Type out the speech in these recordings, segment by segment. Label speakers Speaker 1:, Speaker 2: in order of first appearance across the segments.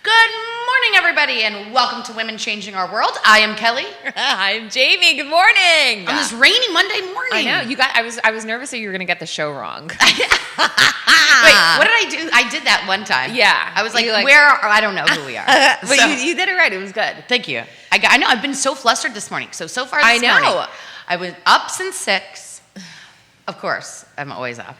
Speaker 1: Good morning, everybody, and welcome to Women Changing Our World. I am Kelly.
Speaker 2: I'm Jamie. Good morning.
Speaker 1: On this rainy Monday morning.
Speaker 2: I know. I was nervous that you were going to get the show wrong.
Speaker 1: Wait, what did I do? I did that one time.
Speaker 2: Yeah.
Speaker 1: I was like, where are, I don't know who we are.
Speaker 2: But you did it right. It was good.
Speaker 1: Thank you. I know. I've been so flustered this morning. So far this morning, I was up since 6. Of course, I'm always up.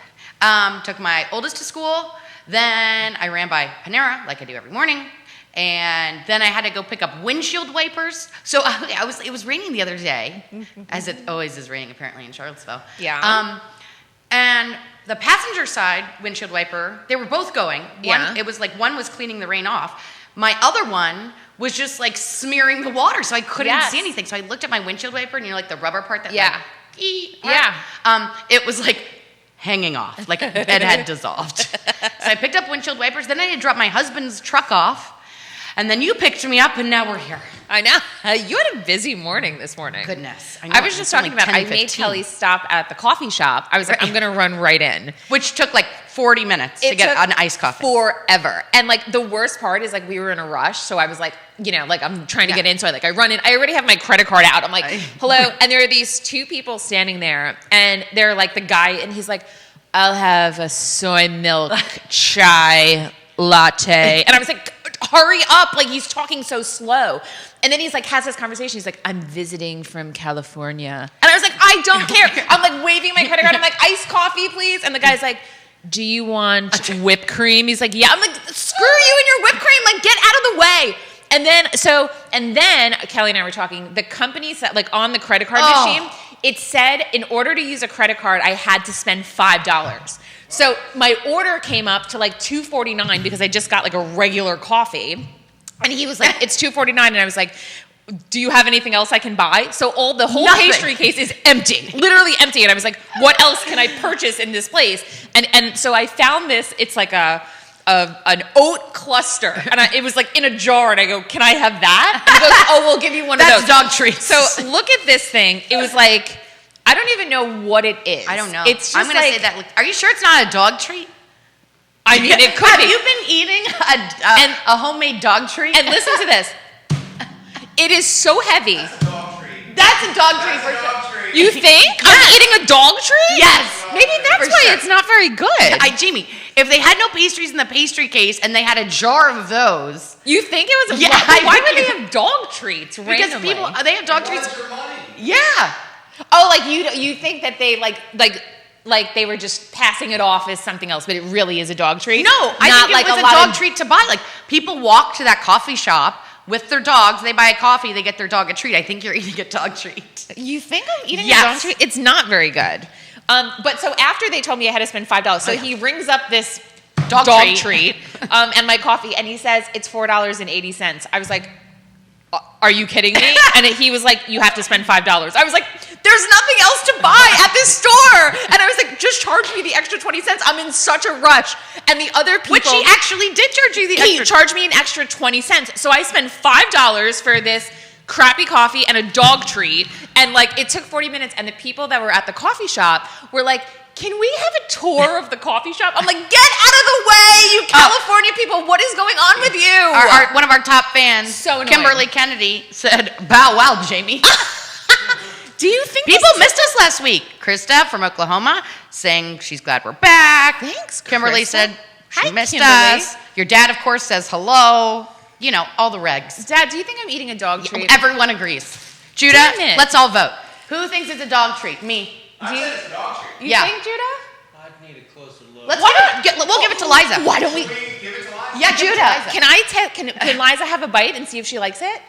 Speaker 1: Took my oldest to school. Then I ran by Panera, like I do every morning. And then I had to go pick up windshield wipers. So it was raining the other day, as it always is raining apparently in Charlottesville.
Speaker 2: Yeah.
Speaker 1: And the passenger side windshield wiper, they were both going.
Speaker 2: Yeah.
Speaker 1: It was like one was cleaning the rain off. My other one was just like smearing the water, so I couldn't see anything. So I looked at my windshield wiper, and like the rubber part that it was like hanging off, like it had dissolved. So I picked up windshield wipers. Then I had to drop my husband's truck off. And then you picked me up, and now we're here.
Speaker 2: I know. You had a busy morning this morning.
Speaker 1: Goodness.
Speaker 2: I was just talking about, I made Kelly stop at the coffee shop. I was like, I'm going to run right in.
Speaker 1: Which took like 40 minutes to get an iced coffee.
Speaker 2: Forever. And like the worst part is like we were in a rush. So I was like, like I'm trying to get in. So I run in. I already have my credit card out. I'm like, hello. And there are these two people standing there. And they're like the guy. And he's like, I'll have a soy milk chai latte. And I was like, hurry up. Like he's talking so slow. And then he's like, has this conversation. He's like, I'm visiting from California. And I was like, I don't care. I'm like waving my credit card. I'm like, iced coffee, please. And the guy's like, do you want whipped cream? He's like, yeah. I'm like, screw you and your whipped cream. Like, get out of the way. And then Kelly and I were talking, the company said, like on the credit card machine, it said in order to use a credit card, I had to spend $5. So my order came up to like $2.49 because I just got like a regular coffee. And he was like, it's $2.49. And I was like, do you have anything else I can buy? So the whole pastry case is empty, literally empty. And I was like, what else can I purchase in this place? And so I found this, it's like an oat cluster. And it was like in a jar. And I go, can I have that? And he goes, oh, we'll give you one of those.
Speaker 1: That's dog treats.
Speaker 2: So look at this thing. It was like, I don't even know what it is.
Speaker 1: I don't know.
Speaker 2: It's just
Speaker 1: I'm going to say that. Are you sure it's not a dog treat?
Speaker 2: I mean, it could
Speaker 1: Have
Speaker 2: be.
Speaker 1: you been eating a homemade dog treat?
Speaker 2: And listen to this. It is so heavy.
Speaker 3: That's a dog treat.
Speaker 1: That's a dog treat for
Speaker 3: sure.
Speaker 2: You think? I'm eating a dog treat?
Speaker 1: Yes.
Speaker 2: Maybe that's why it's not very good.
Speaker 1: Jamie, if they had no pastries in the pastry case and they had a jar of those.
Speaker 2: You think it was? Why would they have dog treats randomly?
Speaker 1: Because they have dog treats.
Speaker 3: What's your money?
Speaker 1: Yeah.
Speaker 2: Oh, like you think that they like they were just passing it off as something else, but it really is a dog treat?
Speaker 1: No, I think it was a dog treat to buy. Like people walk to that coffee shop with their dogs, they buy a coffee, they get their dog a treat. I think you're eating a dog treat.
Speaker 2: You think I'm eating a dog treat? It's not very good. But so after they told me I had to spend $5, so he rings up this dog treat and my coffee, and he says it's $4.80. I was like, are you kidding me? And he was like, you have to spend $5. I was like, there's nothing else to buy at this store. And I was like, just charge me the extra 20 cents. I'm in such a rush. And the other people.
Speaker 1: Which he actually did charge you the extra.
Speaker 2: He charged me an extra 20 cents. So I spent $5 for this crappy coffee and a dog treat. And like, it took 40 minutes. And the people that were at the coffee shop were like, can we have a tour of the coffee shop? I'm like, get out of the way, you California people. What is going on with you?
Speaker 1: One of our top fans,
Speaker 2: so annoying.
Speaker 1: Kimberly Kennedy, said, bow wow, Jamie.
Speaker 2: Do you think
Speaker 1: people missed us last week? Krista from Oklahoma saying she's glad we're back.
Speaker 2: Thanks,
Speaker 1: Kimberly
Speaker 2: Krista.
Speaker 1: said she missed
Speaker 2: Kimberly.
Speaker 1: us. Your dad, of course, says hello. You know, all the regs.
Speaker 2: Dad, do you think I'm eating a dog treat?
Speaker 1: Everyone agrees. Judah, let's all vote. Who thinks it's a dog treat? Me.
Speaker 3: I said it's a dog treat.
Speaker 2: You think, Judah?
Speaker 4: I'd need a closer look.
Speaker 1: We'll give it to Liza.
Speaker 2: Why don't we?
Speaker 3: Can we give it to Liza?
Speaker 1: Yeah, Judah.
Speaker 2: Can Liza have a bite and see if she likes it?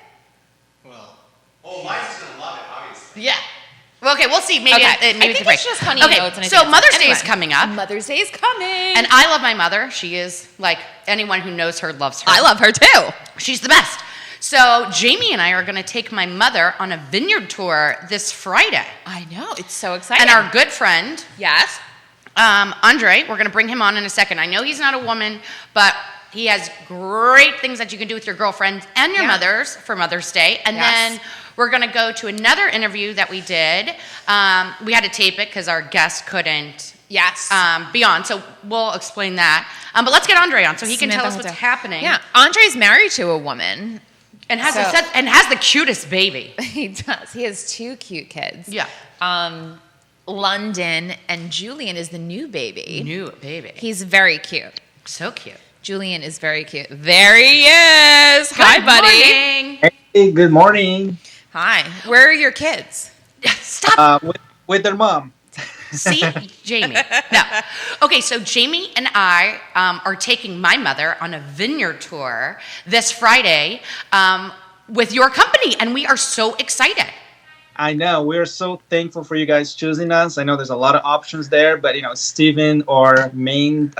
Speaker 4: Well,
Speaker 3: Liza's going to love it, obviously.
Speaker 1: Yeah. Well, okay, we'll see. Maybe
Speaker 2: I think it's just honey oats. And
Speaker 1: so Mother's Day is coming up.
Speaker 2: Mother's Day is coming.
Speaker 1: And I love my mother. She is like anyone who knows her loves her.
Speaker 2: I love her too.
Speaker 1: She's the best. So Jamie and I are going to take my mother on a vineyard tour this Friday.
Speaker 2: I know. It's so exciting.
Speaker 1: And our good friend,
Speaker 2: yes,
Speaker 1: André, we're going to bring him on in a second. I know he's not a woman, but he has great things that you can do with your girlfriends and your mothers for Mother's Day. And then we're going to go to another interview that we did. We had to tape it because our guest couldn't
Speaker 2: Yes.
Speaker 1: beyond. So we'll explain that. But let's get André on so he can tell us what's happening.
Speaker 2: Yeah, Andre's married to a woman.
Speaker 1: And has the cutest baby.
Speaker 2: He does. He has 2 cute kids.
Speaker 1: Yeah.
Speaker 2: London and Julian is the new baby.
Speaker 1: New baby.
Speaker 2: He's very cute.
Speaker 1: So cute.
Speaker 2: Julian is very cute. There he is. Hi, buddy.
Speaker 1: Morning.
Speaker 5: Hey, good morning.
Speaker 2: Hi. Where are your kids?
Speaker 1: Stop.
Speaker 5: With their mom.
Speaker 1: See, Jamie. No. Okay, so Jamie and I are taking my mother on a vineyard tour this Friday with your company, and we are so excited.
Speaker 5: I know. We're so thankful for you guys choosing us. I know there's a lot of options there, but Steven, our main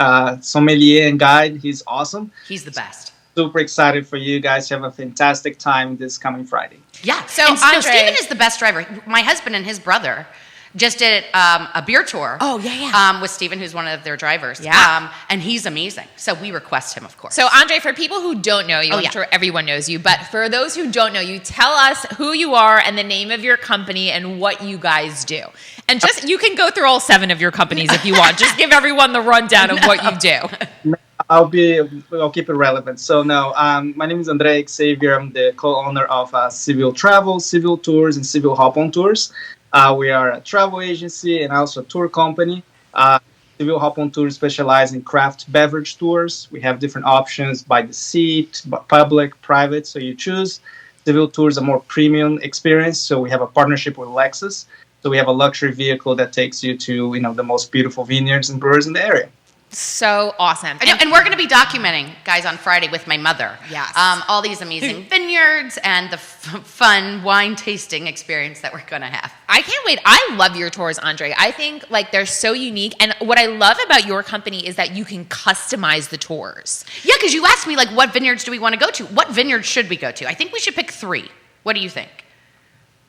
Speaker 5: sommelier and guide, he's awesome.
Speaker 1: He's the best.
Speaker 5: Super excited for you guys to have a fantastic time this coming Friday.
Speaker 1: Yeah.
Speaker 2: So
Speaker 1: André, Steven is the best driver. My husband and his brother just did a beer tour.
Speaker 2: Oh, yeah.
Speaker 1: With Steven, who's one of their drivers.
Speaker 2: Yeah.
Speaker 1: And he's amazing. So we request him, of course.
Speaker 2: So, André, for people who don't know you, I'm sure everyone knows you, but for those who don't know you, tell us who you are and the name of your company and what you guys do. And just, you can go through all 7 of your companies if you want. Just give everyone the rundown of what you do.
Speaker 5: I'll keep it relevant. So my name is André Xavier. I'm the co-owner of CVille Travel, CVille Tours, and CVille Hop-On Tours. We are a travel agency and also a tour company. CVille Hop-On Tours specialize in craft beverage tours. We have different options by the seat, public, private, so you choose. CVille Tours a more premium experience, so we have a partnership with Lexus. So we have a luxury vehicle that takes you to the most beautiful vineyards and brewers in the area.
Speaker 2: So awesome.
Speaker 1: And we're going to be documenting, guys, on Friday with my mother.
Speaker 2: Yes.
Speaker 1: All these amazing vineyards and the fun wine tasting experience that we're going to have.
Speaker 2: I can't wait. I love your tours, André. I think they're so unique. And what I love about your company is that you can customize the tours.
Speaker 1: Yeah, because you asked me, what vineyards do we want to go to? What vineyards should we go to? I think we should pick 3. What do you think?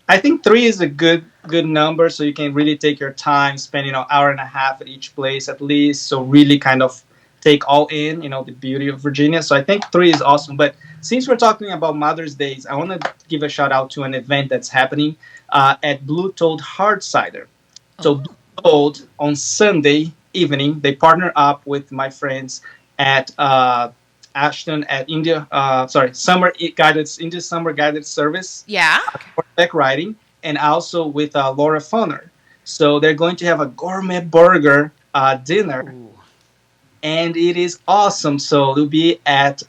Speaker 5: I think 3 is a good number, so you can really take your time, spend an hour and a half at each place at least, so really kind of take all in, the beauty of Virginia. So I think 3 is awesome. But since we're talking about Mother's Days, I want to give a shout out to an event that's happening at Blue Toad Hard Cider. So Blue Toad on Sunday evening, they partner up with my friends at Ashton at India Summer Guided Service.
Speaker 2: Yeah.
Speaker 5: Horseback riding, and also with Laura Funner. So they're going to have a gourmet burger dinner. Ooh. And it is awesome. So it'll be at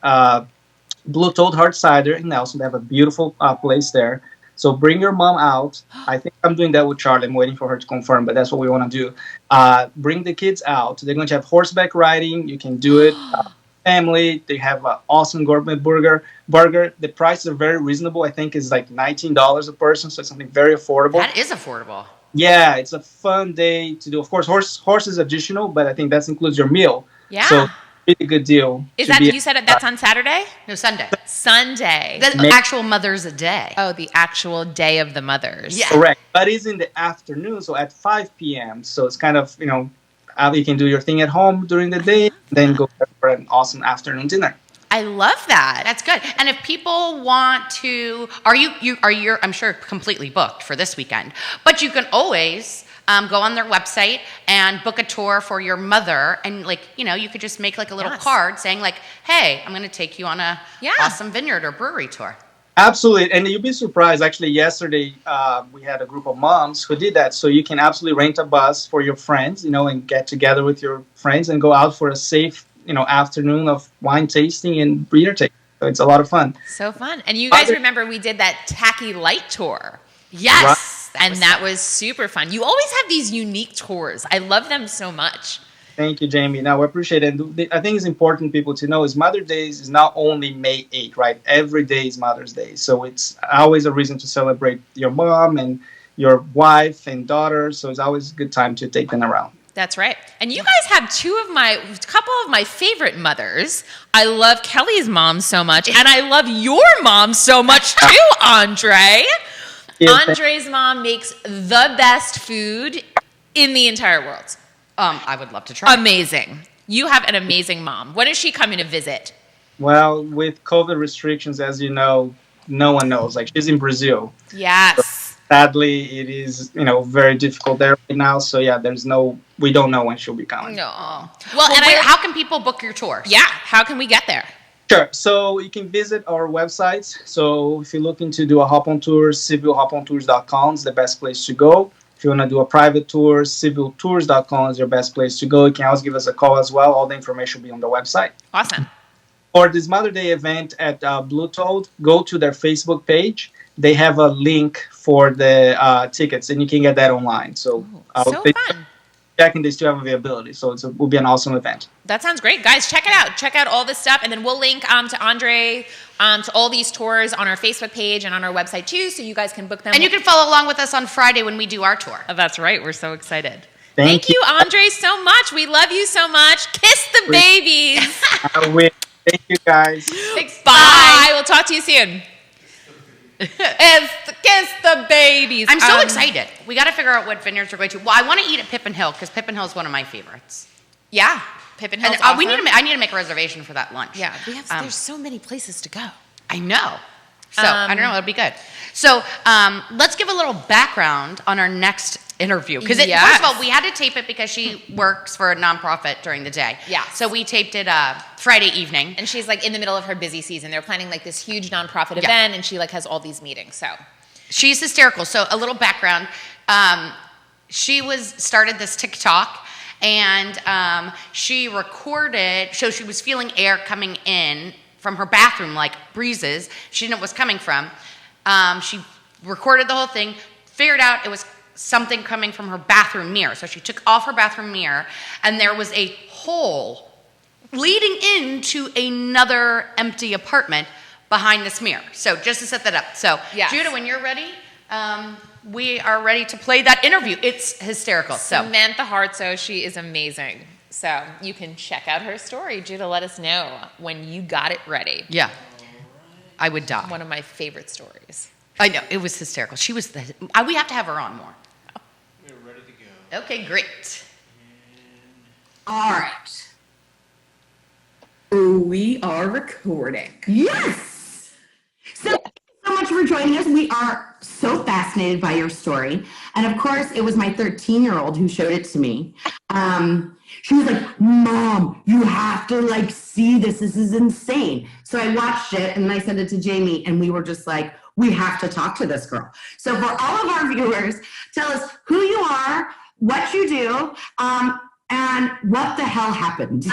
Speaker 5: Blue Toad Hard Cider in Nelson. They have a beautiful place there. So bring your mom out. I think I'm doing that with Charlie. I'm waiting for her to confirm, but that's what we want to do. Bring the kids out. They're going to have horseback riding. You can do it. Family. They have an awesome gourmet burger. The prices are very reasonable. I think it's like $19 a person, so it's something very affordable.
Speaker 1: That is affordable.
Speaker 5: Yeah, it's a fun day to do. Of course, horse is additional, but I think that includes your meal.
Speaker 2: Yeah.
Speaker 5: So really good deal.
Speaker 2: You said that's on Saturday?
Speaker 1: No, Sunday.
Speaker 2: Sunday.
Speaker 1: The actual Mother's Day.
Speaker 2: Oh, the actual day of the mothers.
Speaker 1: Yeah.
Speaker 5: Correct. But it's in the afternoon, so at 5 p.m. So it's kind of, you can do your thing at home during the day, then go for an awesome afternoon dinner.
Speaker 2: I love that.
Speaker 1: That's good. And if people want to, you're I'm sure completely booked for this weekend, but you can always go on their website and book a tour for your mother, and you could just make a little card saying hey, I'm going to take you on a awesome vineyard or brewery tour.
Speaker 5: Absolutely. And you'll be surprised. Actually, yesterday, we had a group of moms who did that. So you can absolutely rent a bus for your friends, and get together with your friends and go out for a safe, afternoon of wine tasting and beer tasting. So it's a lot of fun.
Speaker 2: So fun. And you guys remember we did that Tacky Light tour.
Speaker 1: Yes.
Speaker 2: Right. That was super fun. You always have these unique tours. I love them so much.
Speaker 5: Thank you, Jamie. Now, we appreciate it. And I think it's important people to know is Mother's Day is not only May 8th, right? Every day is Mother's Day. So it's always a reason to celebrate your mom and your wife and daughter. So it's always a good time to take them around.
Speaker 2: That's right. And you guys have a couple of my favorite mothers. I love Kelly's mom so much, and I love your mom so much too, André. Andre's mom makes the best food in the entire world.
Speaker 1: I would love to try.
Speaker 2: Amazing. You have an amazing mom. When is she coming to visit?
Speaker 5: Well, with COVID restrictions, as you know, no one knows. She's in Brazil.
Speaker 2: Yes.
Speaker 5: So sadly, it is, very difficult there right now. So yeah, we don't know when she'll be coming.
Speaker 2: No.
Speaker 1: Well, and how can people book your tours?
Speaker 2: Yeah, how can we get there?
Speaker 5: Sure. So you can visit our websites. So if you're looking to do a hop on tour, CVilleHopOnTours.com is the best place to go. If you want to do a private tour, CivilleTours.com is your best place to go. You can always give us a call as well. All the information will be on the website.
Speaker 2: Awesome.
Speaker 5: For this Mother Day event at Blue Toad, go to their Facebook page. They have a link for the tickets, and you can get that online. So,
Speaker 2: fun.
Speaker 5: Checking they still have availability. So it will be an awesome event.
Speaker 2: That sounds great. Guys, check it out. Check out all this stuff. And then we'll link to André, to all these tours on our Facebook page and on our website too, so you guys can book them.
Speaker 1: And you can follow along with us on Friday when we do our tour.
Speaker 2: Oh, that's right. We're so excited.
Speaker 5: Thank
Speaker 2: you, André, so much. We love you so much. Kiss the babies.
Speaker 5: Thank you, guys.
Speaker 2: Thanks. Bye. We'll talk to you soon. Kiss the babies.
Speaker 1: I'm so excited. We got to figure out what vineyards we're going to. Well, I want to eat at Pippin Hill because Pippin Hill is one of my favorites.
Speaker 2: Yeah, Pippin Hill.
Speaker 1: I need to make a reservation for that lunch.
Speaker 2: Yeah, there's so many places to go.
Speaker 1: I know. So I don't know. It'll be good. So let's give a little background on our next interview because first of all, we had to tape it because she works for a nonprofit during the day.
Speaker 2: Yeah.
Speaker 1: So we taped it Friday evening,
Speaker 2: and she's like in the middle of her busy season. They're planning like this huge nonprofit event, and she like has all these meetings. So
Speaker 1: she's hysterical. So a little background: she started this TikTok, and she recorded. So she was feeling air coming in from her bathroom, like breezes. She didn't know what was coming from. She recorded the whole thing, figured out it was something coming from her bathroom mirror. So she took off her bathroom mirror, and there was a hole leading into another empty apartment behind this mirror. So just to set that up. So Judah, when you're ready, we are ready to play that interview. It's hysterical.
Speaker 2: Samantha Hartzo, she is amazing. So you can check out her story. Judah, let us know when you got it ready.
Speaker 1: Yeah. I would die.
Speaker 2: One of my favorite stories.
Speaker 1: I know. It was hysterical. We have to have her on more.
Speaker 4: We're ready to go.
Speaker 1: Okay, great.
Speaker 6: All right. We are recording. Yes! So much for joining us. We are so fascinated by your story. And of course, it was my 13-year-old who showed it to me. She was like, Mom, you have to see this. This is insane. So I watched it and I sent it to Jamie, and we were just like, we have to talk to this girl. So for all of our viewers, tell us who you are, what you do, and what the hell happened.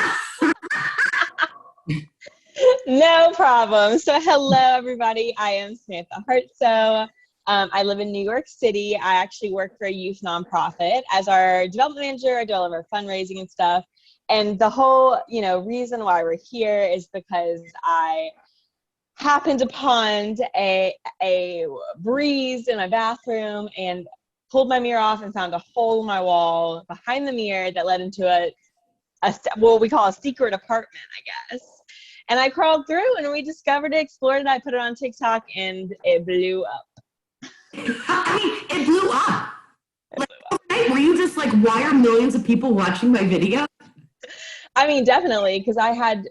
Speaker 7: No problem. So hello, everybody. I am Samantha Hartzo. I live in New York City. I actually work for a youth nonprofit as our development manager. I do all of our fundraising and stuff. And the whole, reason why we're here is because I happened upon a breeze in my bathroom and pulled my mirror off and found a hole in my wall behind the mirror that led into what we call a secret apartment, I guess. And I crawled through and we discovered it, explored it. I put it on TikTok and it blew up.
Speaker 6: It blew up. Were you just like, why are millions of people watching my video?
Speaker 7: I mean, definitely, because I had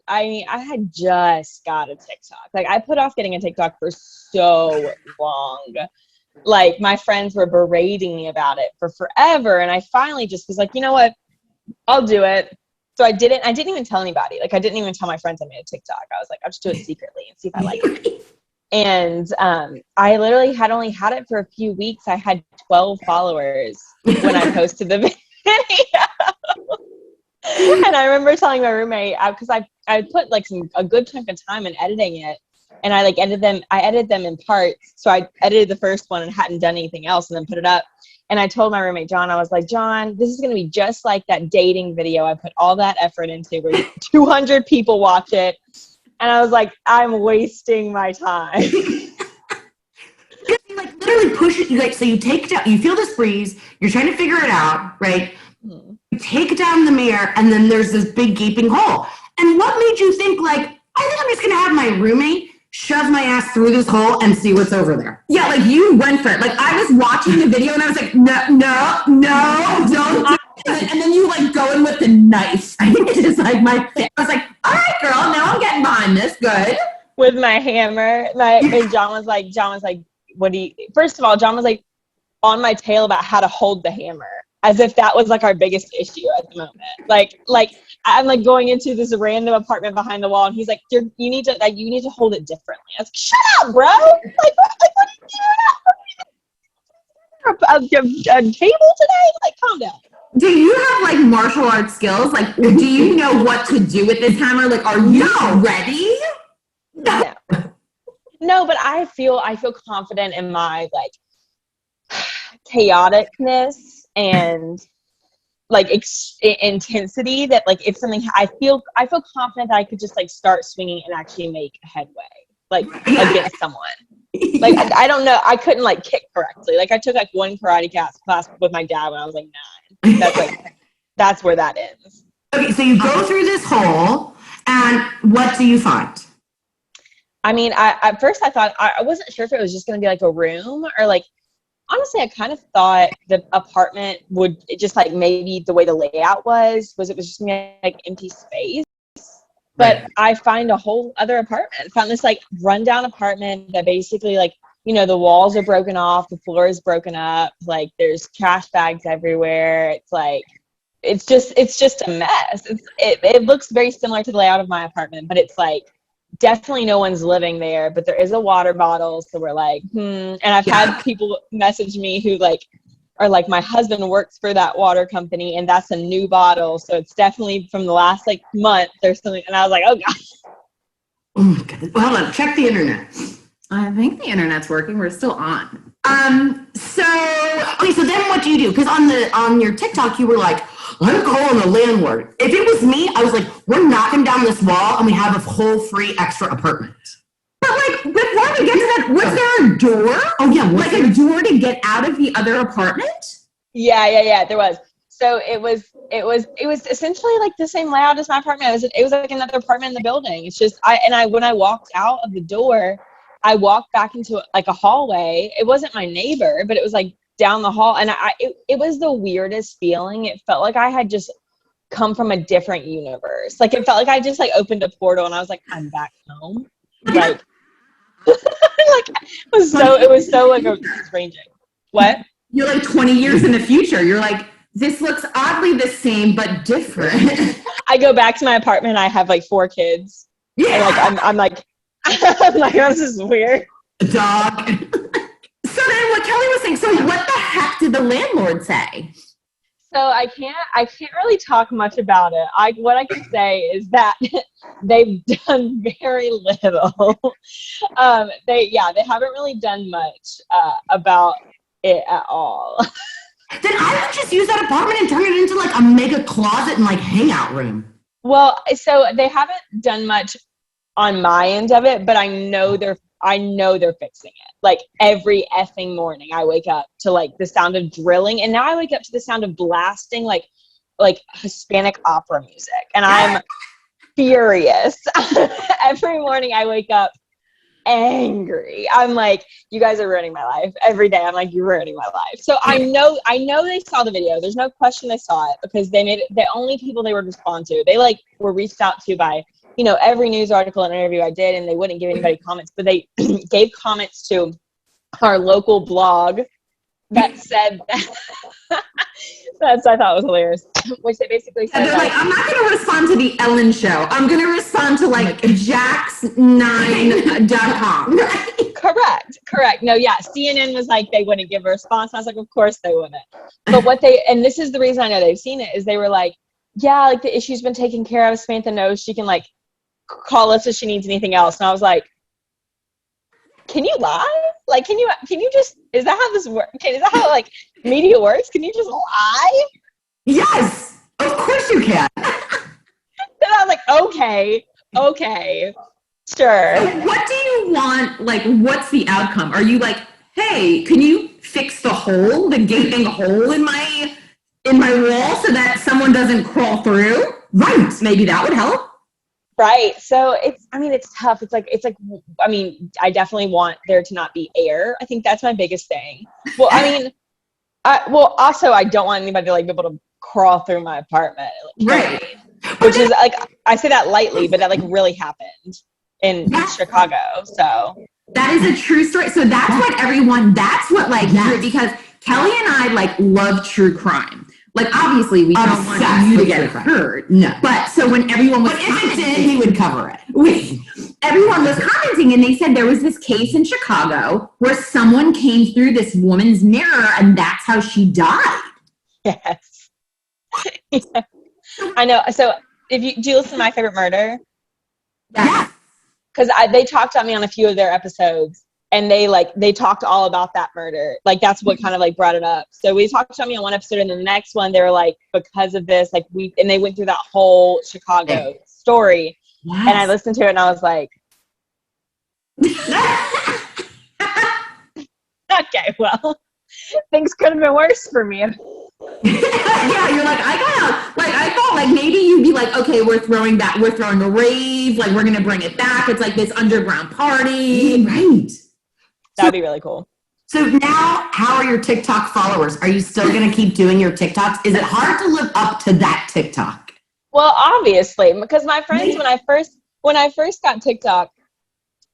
Speaker 7: just got a TikTok. I put off getting a TikTok for so long. My friends were berating me about it for forever, and I finally just was like, you know what? I'll do it. So I did it. I didn't even tell anybody. I didn't even tell my friends I made a TikTok. I was like, I'll just do it secretly and see if I like it. And I literally had only had it for a few weeks. I had 12 followers when I posted the video. And I remember telling my roommate, because I put a good chunk of time in editing it, and I edited them in parts. So I edited the first one and hadn't done anything else, and then put it up. And I told my roommate John, I was like, John, this is going to be just like that dating video I put all that effort into, where 200 people watch it. And I was like, I'm wasting my time.
Speaker 6: Literally push it. So you take down, you feel this breeze, you're trying to figure it out, right? You take down the mirror, and then there's this big gaping hole. And what made you think I think I'm just going to have my roommate shove my ass through this hole and see what's over there? Yeah, you went for it. I was watching the video and I was like, no, don't do it. And then you go in with the knife. I think it's just my fit. I was like, all right, girl, now I'm getting behind this. Good.
Speaker 7: With my hammer. And John was like, what do you, first of all, John was like, on my tail about how to hold the hammer, as if that was like our biggest issue at the moment. Like I'm like going into this random apartment behind the wall, and he's like, you need to hold it differently. I was like, shut up, bro! Like what are you doing? A table today? Like, calm down.
Speaker 6: Do you have like martial arts skills? Like, do you know what to do with this hammer? Like, are you ready?
Speaker 7: No, but I feel confident in my like chaoticness and like intensity, that like if something I feel confident that I could just like start swinging and actually make headway like against someone. Like I don't know, I couldn't like kick correctly. Like I took like one karate class with my dad when I was like 9. That's where that ends.
Speaker 6: Okay, so you go through this hole, and what do you find?
Speaker 7: I mean, at first I thought, I wasn't sure if it was just going to be like a room, or like, honestly, I kind of thought the apartment would just like, maybe the way the layout was it was just gonna be like empty space. But I find a whole other apartment. Found this like rundown apartment that basically like, you know, the walls are broken off, the floor is broken up, like there's trash bags everywhere. It's like, it's just a mess. It looks very similar to the layout of my apartment, but it's like, definitely no one's living there, but there is a water bottle. So we're like, And I've had people message me who like are like, my husband works for that water company and that's a new bottle. So it's definitely from the last like month or something. And I was like, oh gosh.
Speaker 6: Oh my God. Well, hold on, check the internet.
Speaker 8: I think the internet's working. We're still on.
Speaker 6: So then what do you do? Because on your TikTok, you were like, I'm calling the landlord. If it was me, I was like, we're knocking down this wall and we have a whole free extra apartment. But like, before we get to that, was there a door? Oh yeah, like a door to get out of the other apartment?
Speaker 7: Yeah, there was. So it was essentially like the same layout as my apartment. It was like another apartment in the building. It's just when I walked out of the door, I walked back into like a hallway. It wasn't my neighbor, but it was like down the hall, and it was the weirdest feeling. It felt like I had just come from a different universe. Like it felt like I just like opened a portal and I was like, I'm back home. Like like it was so like estranging. What?
Speaker 6: You're like 20 years in the future. You're like, this looks oddly the same but different.
Speaker 7: I go back to my apartment and I have like 4 kids. Yeah. And like I'm like oh, this is weird.
Speaker 6: A dog. So then what Kelly was saying, so what the heck did the landlord say?
Speaker 7: So I can't really talk much about it. What I can say is that they've done very little. They haven't really done much about it at all.
Speaker 6: Then I would just use that apartment and turn it into like a mega closet and like hangout room.
Speaker 7: Well, so they haven't done much on my end of it, but I know they're fixing it. Like every effing morning I wake up to like the sound of drilling, and now I wake up to the sound of blasting like Hispanic opera music, and I'm furious. Every morning I wake up angry. I'm like, you guys are ruining my life. Every day I'm like, you're ruining my life. So I know they saw the video. There's no question they saw it, because they made it the only people they would respond to. They like were reached out to by, you know, every news article and interview I did, and they wouldn't give anybody comments, but they gave comments to our local blog that said that. I thought was hilarious. Which they basically said,
Speaker 6: they're like, I'm not going to respond to the Ellen show. I'm going to respond to like jax9.com.
Speaker 7: Correct. No, yeah. CNN was like, they wouldn't give a response. I was like, of course they wouldn't. But and this is the reason I know they've seen it, is they were like, yeah, like the issue's been taken care of. Samantha knows she can like call us if she needs anything else. And I was like, can you lie? Like, can you just, is that how this works? Is that how like media works? Can you just lie?
Speaker 6: Yes, of course you can.
Speaker 7: Then I was like, okay, sure.
Speaker 6: So what do you want? Like, what's the outcome? Are you like, hey, can you fix the gaping hole in my wall so that someone doesn't crawl through? Right. Maybe that would help.
Speaker 7: Right. So it's tough. It's like, I definitely want there to not be air. I think that's my biggest thing. Well, also I don't want anybody to like be able to crawl through my apartment.
Speaker 6: Right.
Speaker 7: Which is like, I say that lightly, but that like really happened in Chicago. So
Speaker 6: that is a true story. So that's what like, because
Speaker 8: Kelly and I like love true crime. Like, obviously, we don't want you to get hurt.
Speaker 6: No.
Speaker 8: But so when everyone was
Speaker 6: But if it did, he would cover it.
Speaker 8: Everyone was commenting, and they said there was this case in Chicago where someone came through this woman's mirror, and that's how she died.
Speaker 7: Yes. Yeah. I know. So do you listen to My Favorite Murder?
Speaker 8: Yeah.
Speaker 7: Because they talked about me on a few of their episodes, and they talked all about that murder. Like, that's what kind of like brought it up. So we talked about me on one episode, and the next one they were like, because of this, like and they went through that whole Chicago story. Yes. And I listened to it, and I was like, okay, well, things could have been worse for me.
Speaker 8: Yeah, you're like, I thought like maybe you'd be like, okay, we're throwing a rave, like we're gonna bring it back. It's like this underground party.
Speaker 6: Right.
Speaker 7: That'd be really cool.
Speaker 6: So now, how are your TikTok followers? Are you still gonna keep doing your TikToks? Is it hard to live up to that TikTok?
Speaker 7: Well, obviously, because my friends, when I first got TikTok,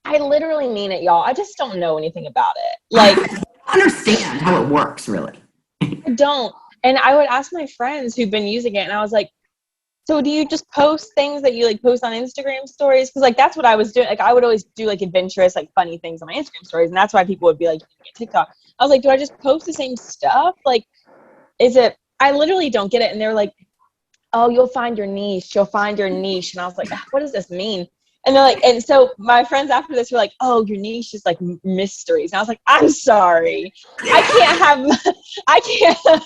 Speaker 7: I literally mean it, y'all. I just don't know anything about it. Like,
Speaker 6: I don't understand how it works, really.
Speaker 7: I don't. And I would ask my friends who've been using it, and I was like, so do you just post things that you like post on Instagram stories? Because like that's what I was doing. Like I would always do like adventurous, like funny things on my Instagram stories, and that's why people would be like, TikTok. I was like, do I just post the same stuff? Like, is it? I literally don't get it. And they're like, oh, you'll find your niche. You'll find your niche. And I was like, what does this mean? And they're like, and so my friends after this were like, oh, your niche is like mysteries. And I was like, I'm sorry. I can't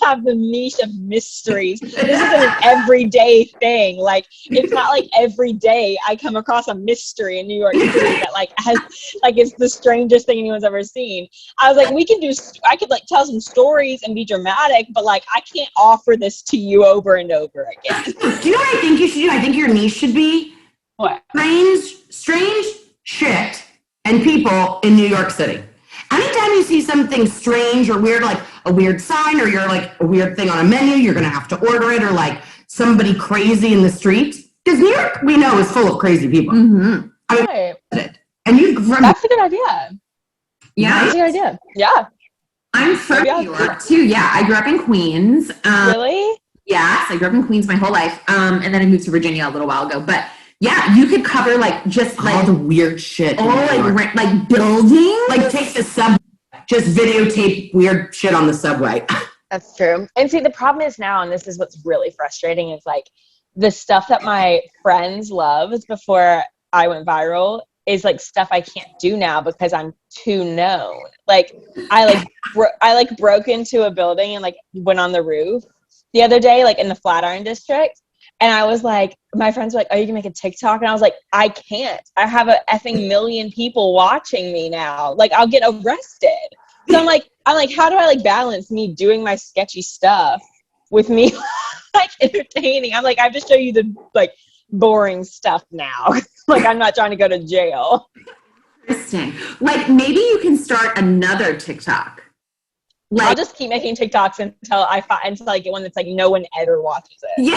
Speaker 7: have the niche of mysteries. This is an everyday thing. Like, it's not like every day I come across a mystery in New York City that like has, like, it's the strangest thing anyone's ever seen. I was like, I could like tell some stories and be dramatic, but like, I can't offer this to you over and over again.
Speaker 6: Do you know what I think you should do? I think your niche should be
Speaker 7: what?
Speaker 6: Strange shit and people in New York City. Anytime you see something strange or weird, like a weird sign, or you're like a weird thing on a menu, you're going to have to order it, or like somebody crazy in the street. Because New York, we know, is full of crazy people.
Speaker 7: Mm-hmm. Right.
Speaker 6: And
Speaker 7: that's a good idea.
Speaker 8: Yeah.
Speaker 7: That's a good idea. Yeah.
Speaker 8: I'm from New York too. Yeah. I grew up in Queens.
Speaker 7: Really?
Speaker 8: Yes. I grew up in Queens my whole life. And then I moved to Virginia a little while ago. But yeah, you could cover like just like
Speaker 6: all the weird shit.
Speaker 8: All like buildings.
Speaker 6: Like take the subway, just videotape weird shit on the subway.
Speaker 7: That's true. And see, the problem is now, and this is what's really frustrating, is like the stuff that my friends loved before I went viral is like stuff I can't do now because I'm too known. Like I broke into a building and like went on the roof the other day, like in the Flatiron district. And I was like, my friends were like, are you gonna make a TikTok? And I was like, I can't. I have a effing million people watching me now. Like, I'll get arrested. So I'm like, how do I like balance me doing my sketchy stuff with me like entertaining? I'm like, I have to show you the like boring stuff now. Like, I'm not trying to go to jail.
Speaker 8: Interesting. Like, maybe you can start another TikTok.
Speaker 7: Like, I'll just keep making TikToks until I get one that's like no one ever watches it.
Speaker 6: Yeah,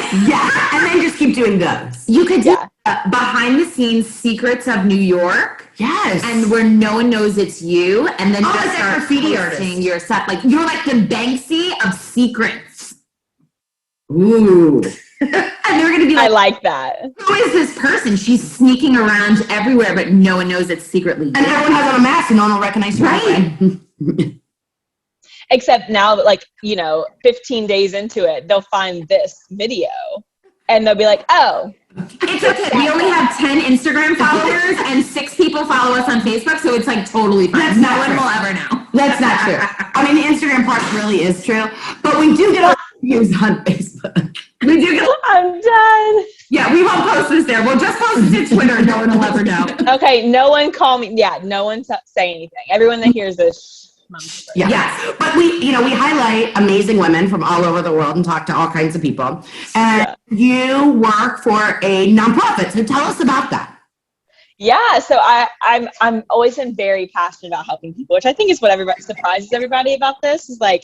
Speaker 6: and then just keep doing those.
Speaker 8: You could do behind the scenes secrets of New York.
Speaker 6: Yes,
Speaker 8: and where no one knows it's you, and then just start
Speaker 6: graffiti artist.
Speaker 8: Your stuff. Like you're like the Banksy of secrets.
Speaker 6: Ooh.
Speaker 8: And they're gonna be like,
Speaker 7: I like that.
Speaker 8: Who is this person? She's sneaking around everywhere, but no one knows it's secretly you.
Speaker 6: And everyone has on a mask, and no one will recognize you.
Speaker 8: Right.
Speaker 7: Except now, like, 15 days into it, they'll find this video and they'll be like, oh.
Speaker 8: It's okay. We only have 10 Instagram followers and 6 people follow us on Facebook, so it's like totally fine. No one will ever know.
Speaker 6: That's not true. I mean, the Instagram part really is true, but we do get a lot of views on Facebook. We do get.
Speaker 7: I'm done.
Speaker 8: Yeah, we won't post this there. We'll just post it to Twitter. No one will ever know.
Speaker 7: Okay, no one call me. Yeah, no one say anything. Everyone that hears this.
Speaker 6: Yeah. Yes, but we highlight amazing women from all over the world and talk to all kinds of people. And you work for a nonprofit, so tell us about that.
Speaker 7: Yeah, so I'm always been very passionate about helping people, which I think is what everybody surprises everybody about this. Is like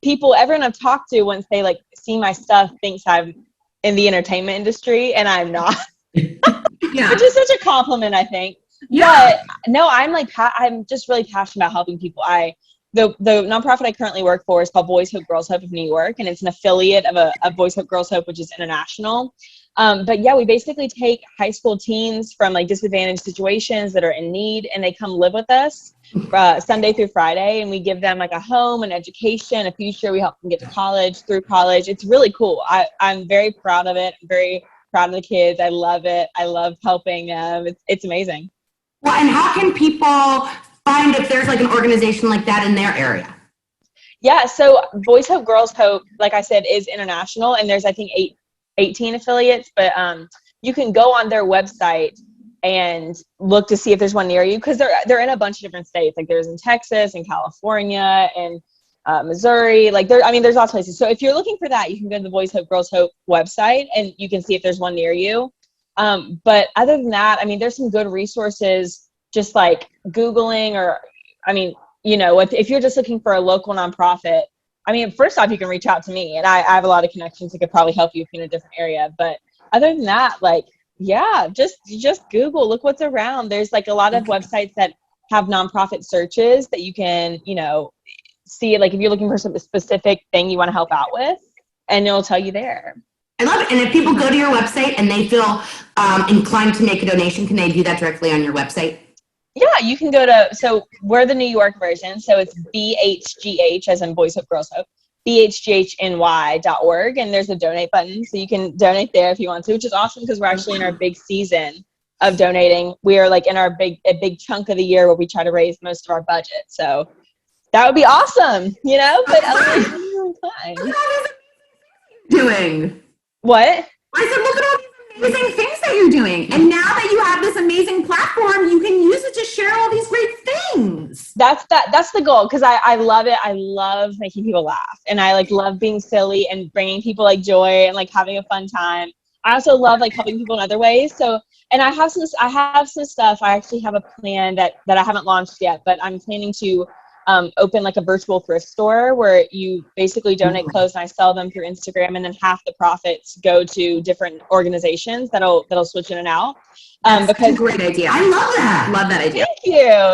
Speaker 7: everyone I've talked to once they like see my stuff thinks I'm in the entertainment industry, and I'm not.
Speaker 8: Yeah,
Speaker 7: which is such a compliment, I think. Yeah. But no, I'm just really passionate about helping people. I the nonprofit I currently work for is called Boys Hope Girls Hope of New York, and it's an affiliate of Boys Hope Girls Hope, which is international. But yeah, we basically take high school teens from like disadvantaged situations that are in need, and they come live with us Sunday through Friday, and we give them like a home, an education, a future. We help them get to college, through college. It's really cool. I'm very proud of it. I'm very proud of the kids. I love it. I love helping them. It's amazing.
Speaker 6: Well, and how can people find if there's like an organization like that in their area?
Speaker 7: Yeah, so Boys Hope Girls Hope, like I said, is international, and there's I think 18 affiliates, but you can go on their website and look to see if there's one near you, because they're in a bunch of different states. Like there's in Texas and California and Missouri. Like there's lots of places. So if you're looking for that, you can go to the Boys Hope Girls Hope website and you can see if there's one near you. But other than that, I mean, there's some good resources, just like Googling, or I mean, you know, if you're just looking for a local nonprofit, I mean, first off, you can reach out to me, and I have a lot of connections that could probably help you if you're in a different area. But other than that, like, yeah, just Google, look what's around. There's like a lot of websites that have nonprofit searches that you can, you know, see, like if you're looking for some specific thing you want to help out with, and it'll tell you there.
Speaker 6: I love it. And if people go to your website and they feel inclined to make a donation, can they do that directly on your website?
Speaker 7: Yeah, you can go to, so we're the New York version. So it's BHGH, as in Boys Hope Girls Hope, BHGHNY.org. And there's a donate button. So you can donate there if you want to, which is awesome because we're actually in our big season of donating. We are like in a big chunk of the year where we try to raise most of our budget. So that would be awesome, you know, but fine.
Speaker 6: Doing
Speaker 7: what?
Speaker 6: I said, look at all these amazing things that you're doing. And now that you have this amazing platform, you can use it to share all these great things.
Speaker 7: That's the goal, because I love it. I love making people laugh, and I like love being silly and bringing people like joy and like having a fun time. I also love like helping people in other ways. So, and I have some stuff. I actually have a plan that I haven't launched yet, but I'm planning to open like a virtual thrift store where you basically donate clothes and I sell them through Instagram, and then half the profits go to different organizations that'll switch in and out. Because
Speaker 6: a great idea. I love that. Love that idea.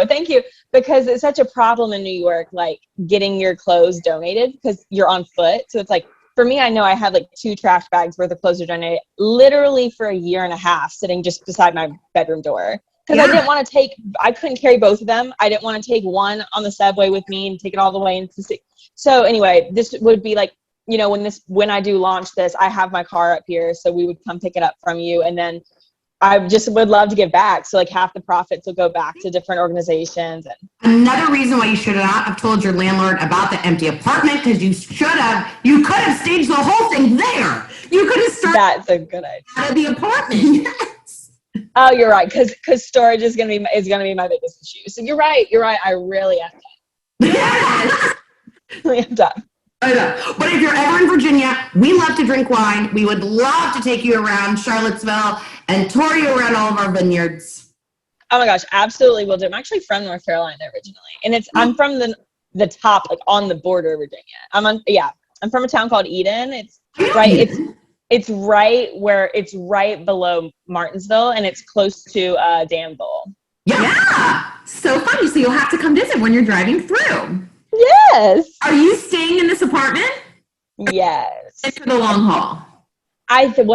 Speaker 7: Thank you. Because it's such a problem in New York, like getting your clothes donated because you're on foot. So it's like, for me, I know I had like 2 trash bags worth of clothes are donated literally for a year and a half sitting just beside my bedroom door. Because I didn't want to I couldn't carry both of them. I didn't want to take one on the subway with me and take it all the way into the city. So anyway, this would be like, you know, when I do launch this, I have my car up here. So we would come pick it up from you. And then I just would love to give back. So like half the profits will go back to different organizations. And
Speaker 6: another reason why you should not have told your landlord about the empty apartment, because you could have staged the whole thing there. You could have started.
Speaker 7: That's a good idea.
Speaker 6: Out of the apartment.
Speaker 7: Oh, you're right. Because storage is gonna be my biggest issue. So you're right. I really am done.
Speaker 6: Yes.
Speaker 7: Really am done.
Speaker 6: I know. But if you're ever in Virginia, we love to drink wine. We would love to take you around Charlottesville and tour you around all of our vineyards.
Speaker 7: Oh my gosh, absolutely will do. I'm actually from North Carolina originally, and I'm from the top, like on the border of Virginia. I'm from a town called Eden. It's right below Martinsville, and it's close to Danville.
Speaker 6: Yeah. So funny. So you'll have to come visit when you're driving through.
Speaker 7: Yes.
Speaker 6: Are you staying in this apartment?
Speaker 7: Yes.
Speaker 6: It's for the long haul.
Speaker 7: I think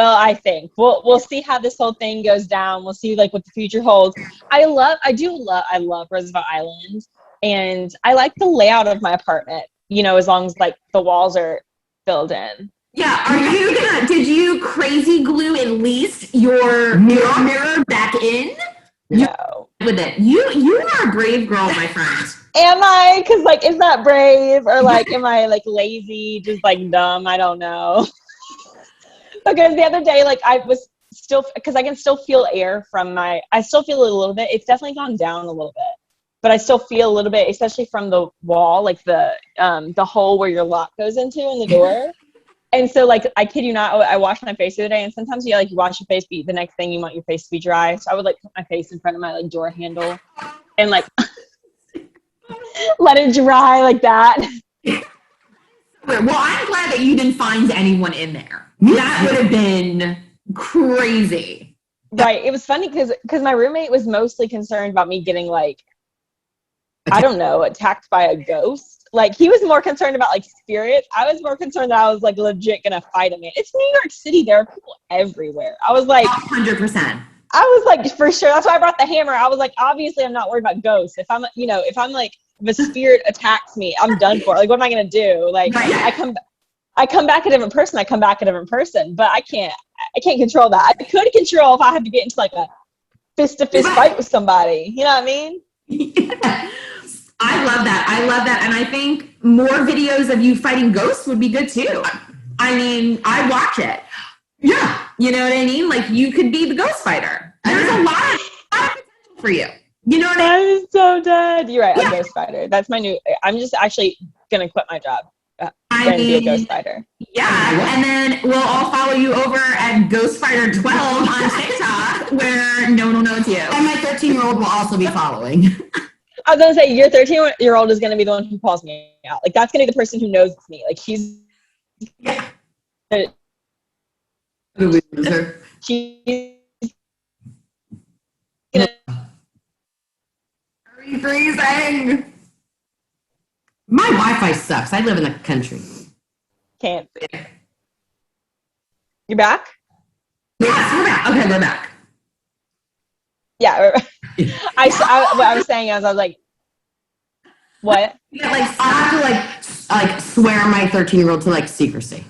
Speaker 7: we'll see how this whole thing goes down. We'll see like what the future holds. I love Roosevelt Island, and I like the layout of my apartment, you know, as long as like the walls are filled in.
Speaker 6: Yeah. Did you crazy glue at least your mirror back in?
Speaker 7: No.
Speaker 6: With it. You are a brave girl, my friend.
Speaker 7: Am I? Because like, is that brave, or like, am I like lazy, just like dumb? I don't know. Because the other day, like I was still, because I can still feel air from I still feel it a little bit. It's definitely gone down a little bit, but I still feel a little bit, especially from the wall, like the hole where your lock goes into in the door. And so like, I kid you not, I washed my face the other day, and sometimes you wash your face, but the next thing you want your face to be dry. So I would like put my face in front of my like door handle and like let it dry like that.
Speaker 6: Well, I'm glad that you didn't find anyone in there. That would have been crazy.
Speaker 7: Right. It was funny because my roommate was mostly concerned about me getting like I don't know, attacked by a ghost. Like, he was more concerned about like spirits. I was more concerned that I was like legit gonna fight a man. It's New York City. There are people everywhere. I was like,
Speaker 8: 100%.
Speaker 7: I was like, for sure. That's why I brought the hammer. I was like, obviously, I'm not worried about ghosts. If I'm like, if a spirit attacks me, I'm done for. Like, what am I gonna do? Like,
Speaker 8: Right.
Speaker 7: I come back a different person. But I can't control that. I could control if I had to get into like a fist-to-fist fight with somebody. You know what I mean?
Speaker 8: I love that. And I think more videos of you fighting ghosts would be good too. I mean, I watch it. Yeah. You know what I mean? Like, you could be the ghost fighter. There's a lot of potential for you. You know what I mean?
Speaker 7: I'm so dead. You're right. I'm a ghost fighter. That's my new, I'm just actually going to quit my job. And be a ghost fighter.
Speaker 8: Yeah. And then we'll all follow you over at Ghost Fighter 12 on TikTok, where no one will know it's you. And my 13-year-old will also be following.
Speaker 7: I was going to say, your 13-year-old is going to be the one who calls me out. Like, that's going to be the person who knows it's me. Like, she's
Speaker 8: freezing. My Wi-Fi sucks. I live in the country.
Speaker 7: Can't. You back?
Speaker 8: Yes, we're back. Okay, we're back.
Speaker 7: Yeah. What I was saying is, I was like, what?
Speaker 8: Yeah, like, I have to like swear my 13-year-old to like secrecy.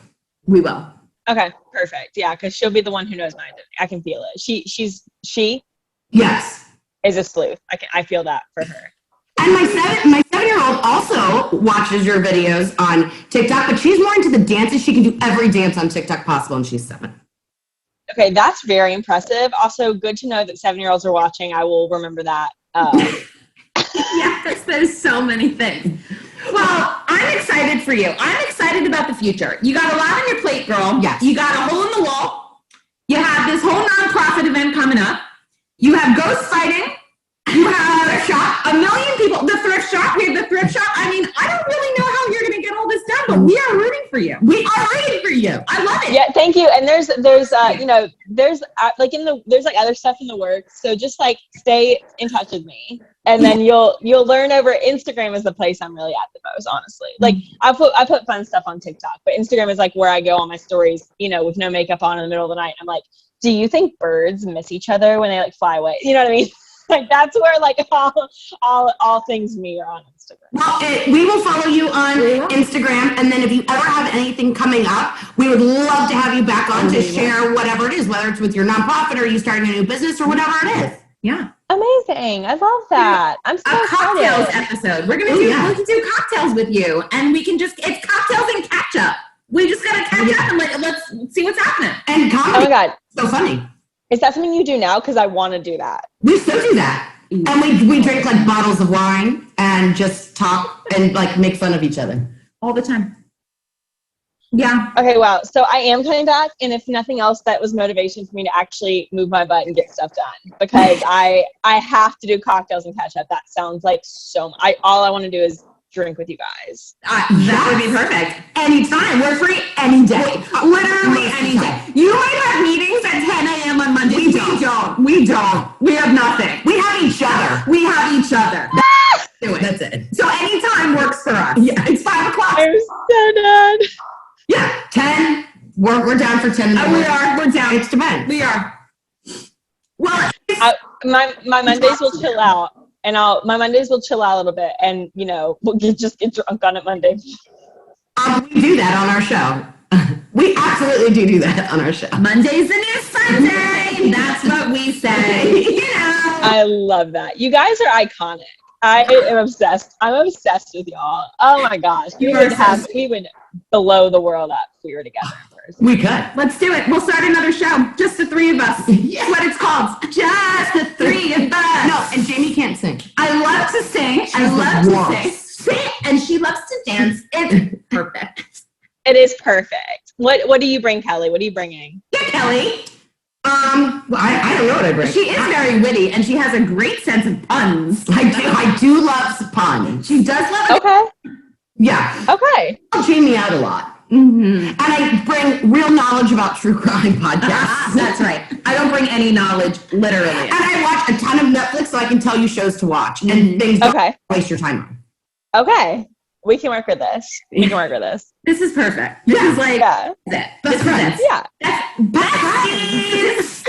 Speaker 8: We will.
Speaker 7: Okay, perfect. Yeah, because she'll be the one who knows my identity. I can feel it. She
Speaker 8: Yes.
Speaker 7: is a sleuth. I feel that for her.
Speaker 8: And my 7-year-old also watches your videos on TikTok, but she's more into the dances. She can do every dance on TikTok possible, and she's 7.
Speaker 7: Okay, that's very impressive. Also, good to know that 7-year-olds are watching. I will remember that.
Speaker 8: Yes, there's so many things. Well, I'm excited for you. I'm excited about the future. You got a lot on your plate, girl. Yes. You got a hole in the wall. You have this whole nonprofit event coming up. You have ghost fighting. You have a shop, 1 million people. The thrift shop. We have the thrift shop. I mean, I don't really know how you're going to get all this done, but we are rooting for you. We are rooting for you. I love it.
Speaker 7: Yeah, thank you. And there's there's like other stuff in the works. So just like stay in touch with me, and then you'll learn over. Instagram is the place I'm really at the most, honestly. Like I put fun stuff on TikTok, but Instagram is like where I go on my stories, with no makeup on in the middle of the night. I'm like, do you think birds miss each other when they like fly away? You know what I mean? Like that's where like all things me are on Instagram.
Speaker 8: Well, we will follow you on Instagram, and then if you ever have anything coming up, we would love to have you back on to share whatever it is, whether it's with your nonprofit or you starting a new business or whatever it is. Yeah.
Speaker 7: Amazing. I love that. I'm so
Speaker 8: excited. Cocktails
Speaker 7: excited.
Speaker 8: episode. We're gonna we can do cocktails with you, and we can it's cocktails and catch up. We just gotta catch up and let's see what's happening. And comedy.
Speaker 7: Oh my God.
Speaker 8: So funny.
Speaker 7: Is that something you do now? Because I want to do that.
Speaker 8: We still do that. And we drink like bottles of wine and just talk and like make fun of each other all the time. Yeah.
Speaker 7: Okay, wow. So I am coming back, and if nothing else, that was motivation for me to actually move my butt and get stuff done, because I have to do cocktails and catch up. That sounds like so much. All I want to do is drink with you guys.
Speaker 8: That would be perfect. Anytime. We're free any day. Literally any day. You might have meetings at 10 a.m. on Monday. We don't. We have nothing. We have each other. Do it. That's it. So anytime works for us. Yeah, it's 5 o'clock.
Speaker 7: I'm so done.
Speaker 8: Yeah, 10. We're down for 10. We are. We're down. It's 10. We are. Well,
Speaker 7: my Mondays will chill out. And my Mondays will chill out a little bit, and we'll just get drunk on it Monday.
Speaker 8: We do that on our show. We absolutely do that on our show. Monday's the new Sunday. That's what we say.
Speaker 7: I love that. You guys are iconic. I am obsessed. I'm obsessed with y'all. Oh my gosh, we would blow the world up if we were together.
Speaker 8: We could. Let's do it. We'll start another show. Just the 3 of us. That's what it's called. Just the 3 of us. No, and Jamie can't sing. I love to sing. And she loves to dance. It's perfect.
Speaker 7: It is perfect. What do you bring, Kelly? What are you bringing?
Speaker 8: Yeah, Kelly. Well, I don't know what I bring. She is very witty, and she has a great sense of puns. I do love puns. She does love it.
Speaker 7: Okay.
Speaker 8: Yeah.
Speaker 7: Okay.
Speaker 8: I'll Jamie out a lot. Mm-hmm. And I bring real knowledge about true crime podcasts. That's right. I don't bring any knowledge, literally.
Speaker 6: And I watch a ton of Netflix so I can tell you shows to watch and things don't waste your time on.
Speaker 7: Okay. We can work with this.
Speaker 8: This is perfect. This is like,
Speaker 6: Best friends.
Speaker 7: Yeah.
Speaker 8: Besties.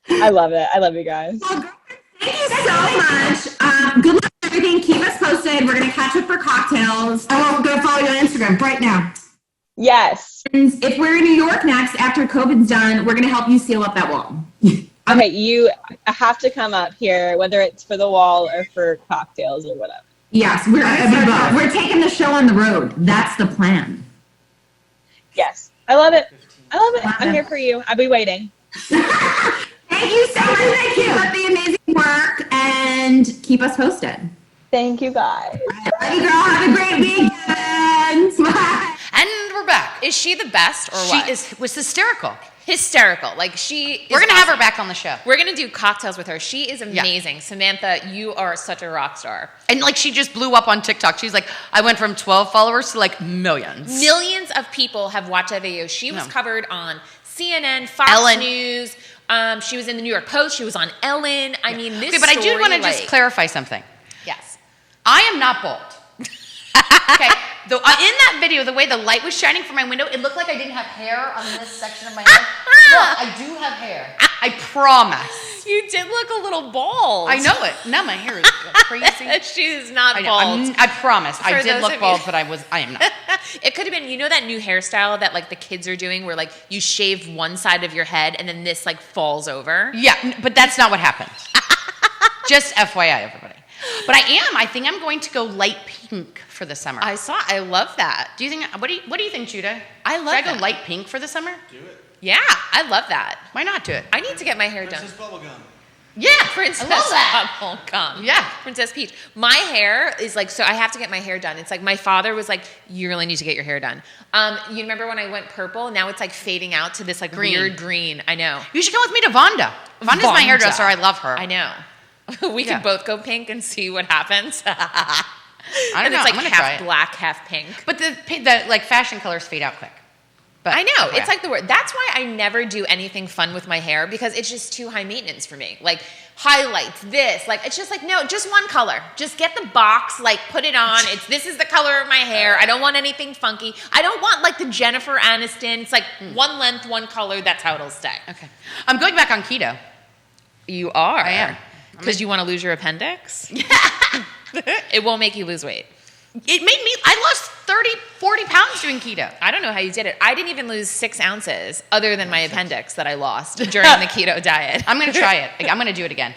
Speaker 7: I love it. I love you guys.
Speaker 8: Well, thank you so much. Good luck with everything. Keep us posted. We're going to catch up for cocktails.
Speaker 6: I'm going to follow you on Instagram right now.
Speaker 7: Yes.
Speaker 8: And if we're in New York next, after COVID's done, we're going to help you seal up that wall.
Speaker 7: Okay, you have to come up here, whether it's for the wall or for cocktails or whatever.
Speaker 8: Yes, we're taking the show on the road. That's the plan.
Speaker 7: Yes. I love it. I'm here for you. I'll be waiting.
Speaker 8: Thank you so much. Thank you. Keep up the amazing work and keep us posted.
Speaker 7: Thank you, guys.
Speaker 8: Love you, girl. Have a great weekend. Bye.
Speaker 1: And we're back.
Speaker 2: Is she the best or what?
Speaker 1: She was hysterical.
Speaker 2: Hysterical. Like she
Speaker 1: We're going to have her back on the show.
Speaker 2: We're going to do cocktails with her. She is amazing. Yeah. Samantha, you are such a rock star.
Speaker 1: And like she just blew up on TikTok. She's like, I went from 12 followers to like millions.
Speaker 2: Millions of people have watched that video. She was covered on CNN, Fox News. She was in the New York Post. She was on Ellen. I mean, this
Speaker 1: but I do want to just clarify something.
Speaker 2: Yes.
Speaker 1: I am not bald. Okay. In that video, the way the light was shining from my window, it looked like I didn't have hair on this section of my head. Look, I do have hair. I promise.
Speaker 2: You did look a little bald.
Speaker 1: I know it. Now my hair is crazy.
Speaker 2: She's not bald.
Speaker 1: I promise. I did look bald, but I am not.
Speaker 2: It could have been, that new hairstyle that like the kids are doing where like you shave one side of your head and then this like falls over.
Speaker 1: Yeah, but that's not what happened. Just FYI, everybody. But I think I'm going to go light pink for the summer.
Speaker 2: I love that.
Speaker 1: Do you think, what do you think, Judah?
Speaker 2: I love that.
Speaker 1: Should I go light pink for the summer?
Speaker 3: Do it.
Speaker 2: Yeah, I love that.
Speaker 1: Why not do it?
Speaker 2: I need to get my hair done.
Speaker 3: Princess Bubblegum.
Speaker 1: Yeah,
Speaker 2: Princess
Speaker 1: I love that.
Speaker 2: Bubblegum.
Speaker 1: Yeah.
Speaker 2: Princess Peach. My hair is like, so I have to get my hair done. It's like my father was like, you really need to get your hair done. You remember when I went purple? Now it's like fading out to this like weird green. I know.
Speaker 1: You should come with me to Vonda. Vonda's my hairdresser. I love her.
Speaker 2: I know. We could both go pink and see what happens.
Speaker 1: I don't know.
Speaker 2: It's like half black, half pink.
Speaker 1: But the like fashion colors fade out quick. But
Speaker 2: I know. It's like the word. That's why I never do anything fun with my hair because it's just too high maintenance for me. Like highlights, this. Like it's just like, no, just one color. Just get the box, like put it on. This is the color of my hair. I don't want anything funky. I don't want like the Jennifer Aniston. It's like one length, one color. That's how it'll stay. Okay.
Speaker 1: I'm going back on keto.
Speaker 2: You are?
Speaker 1: I am.
Speaker 2: Because you want to lose your appendix? Yeah. It won't make you lose weight.
Speaker 1: I lost 30, 40 pounds doing keto.
Speaker 2: I don't know how you did it. I didn't even lose 6 ounces other than my appendix that I lost during the keto diet.
Speaker 1: I'm going to try it. I'm going to do it again.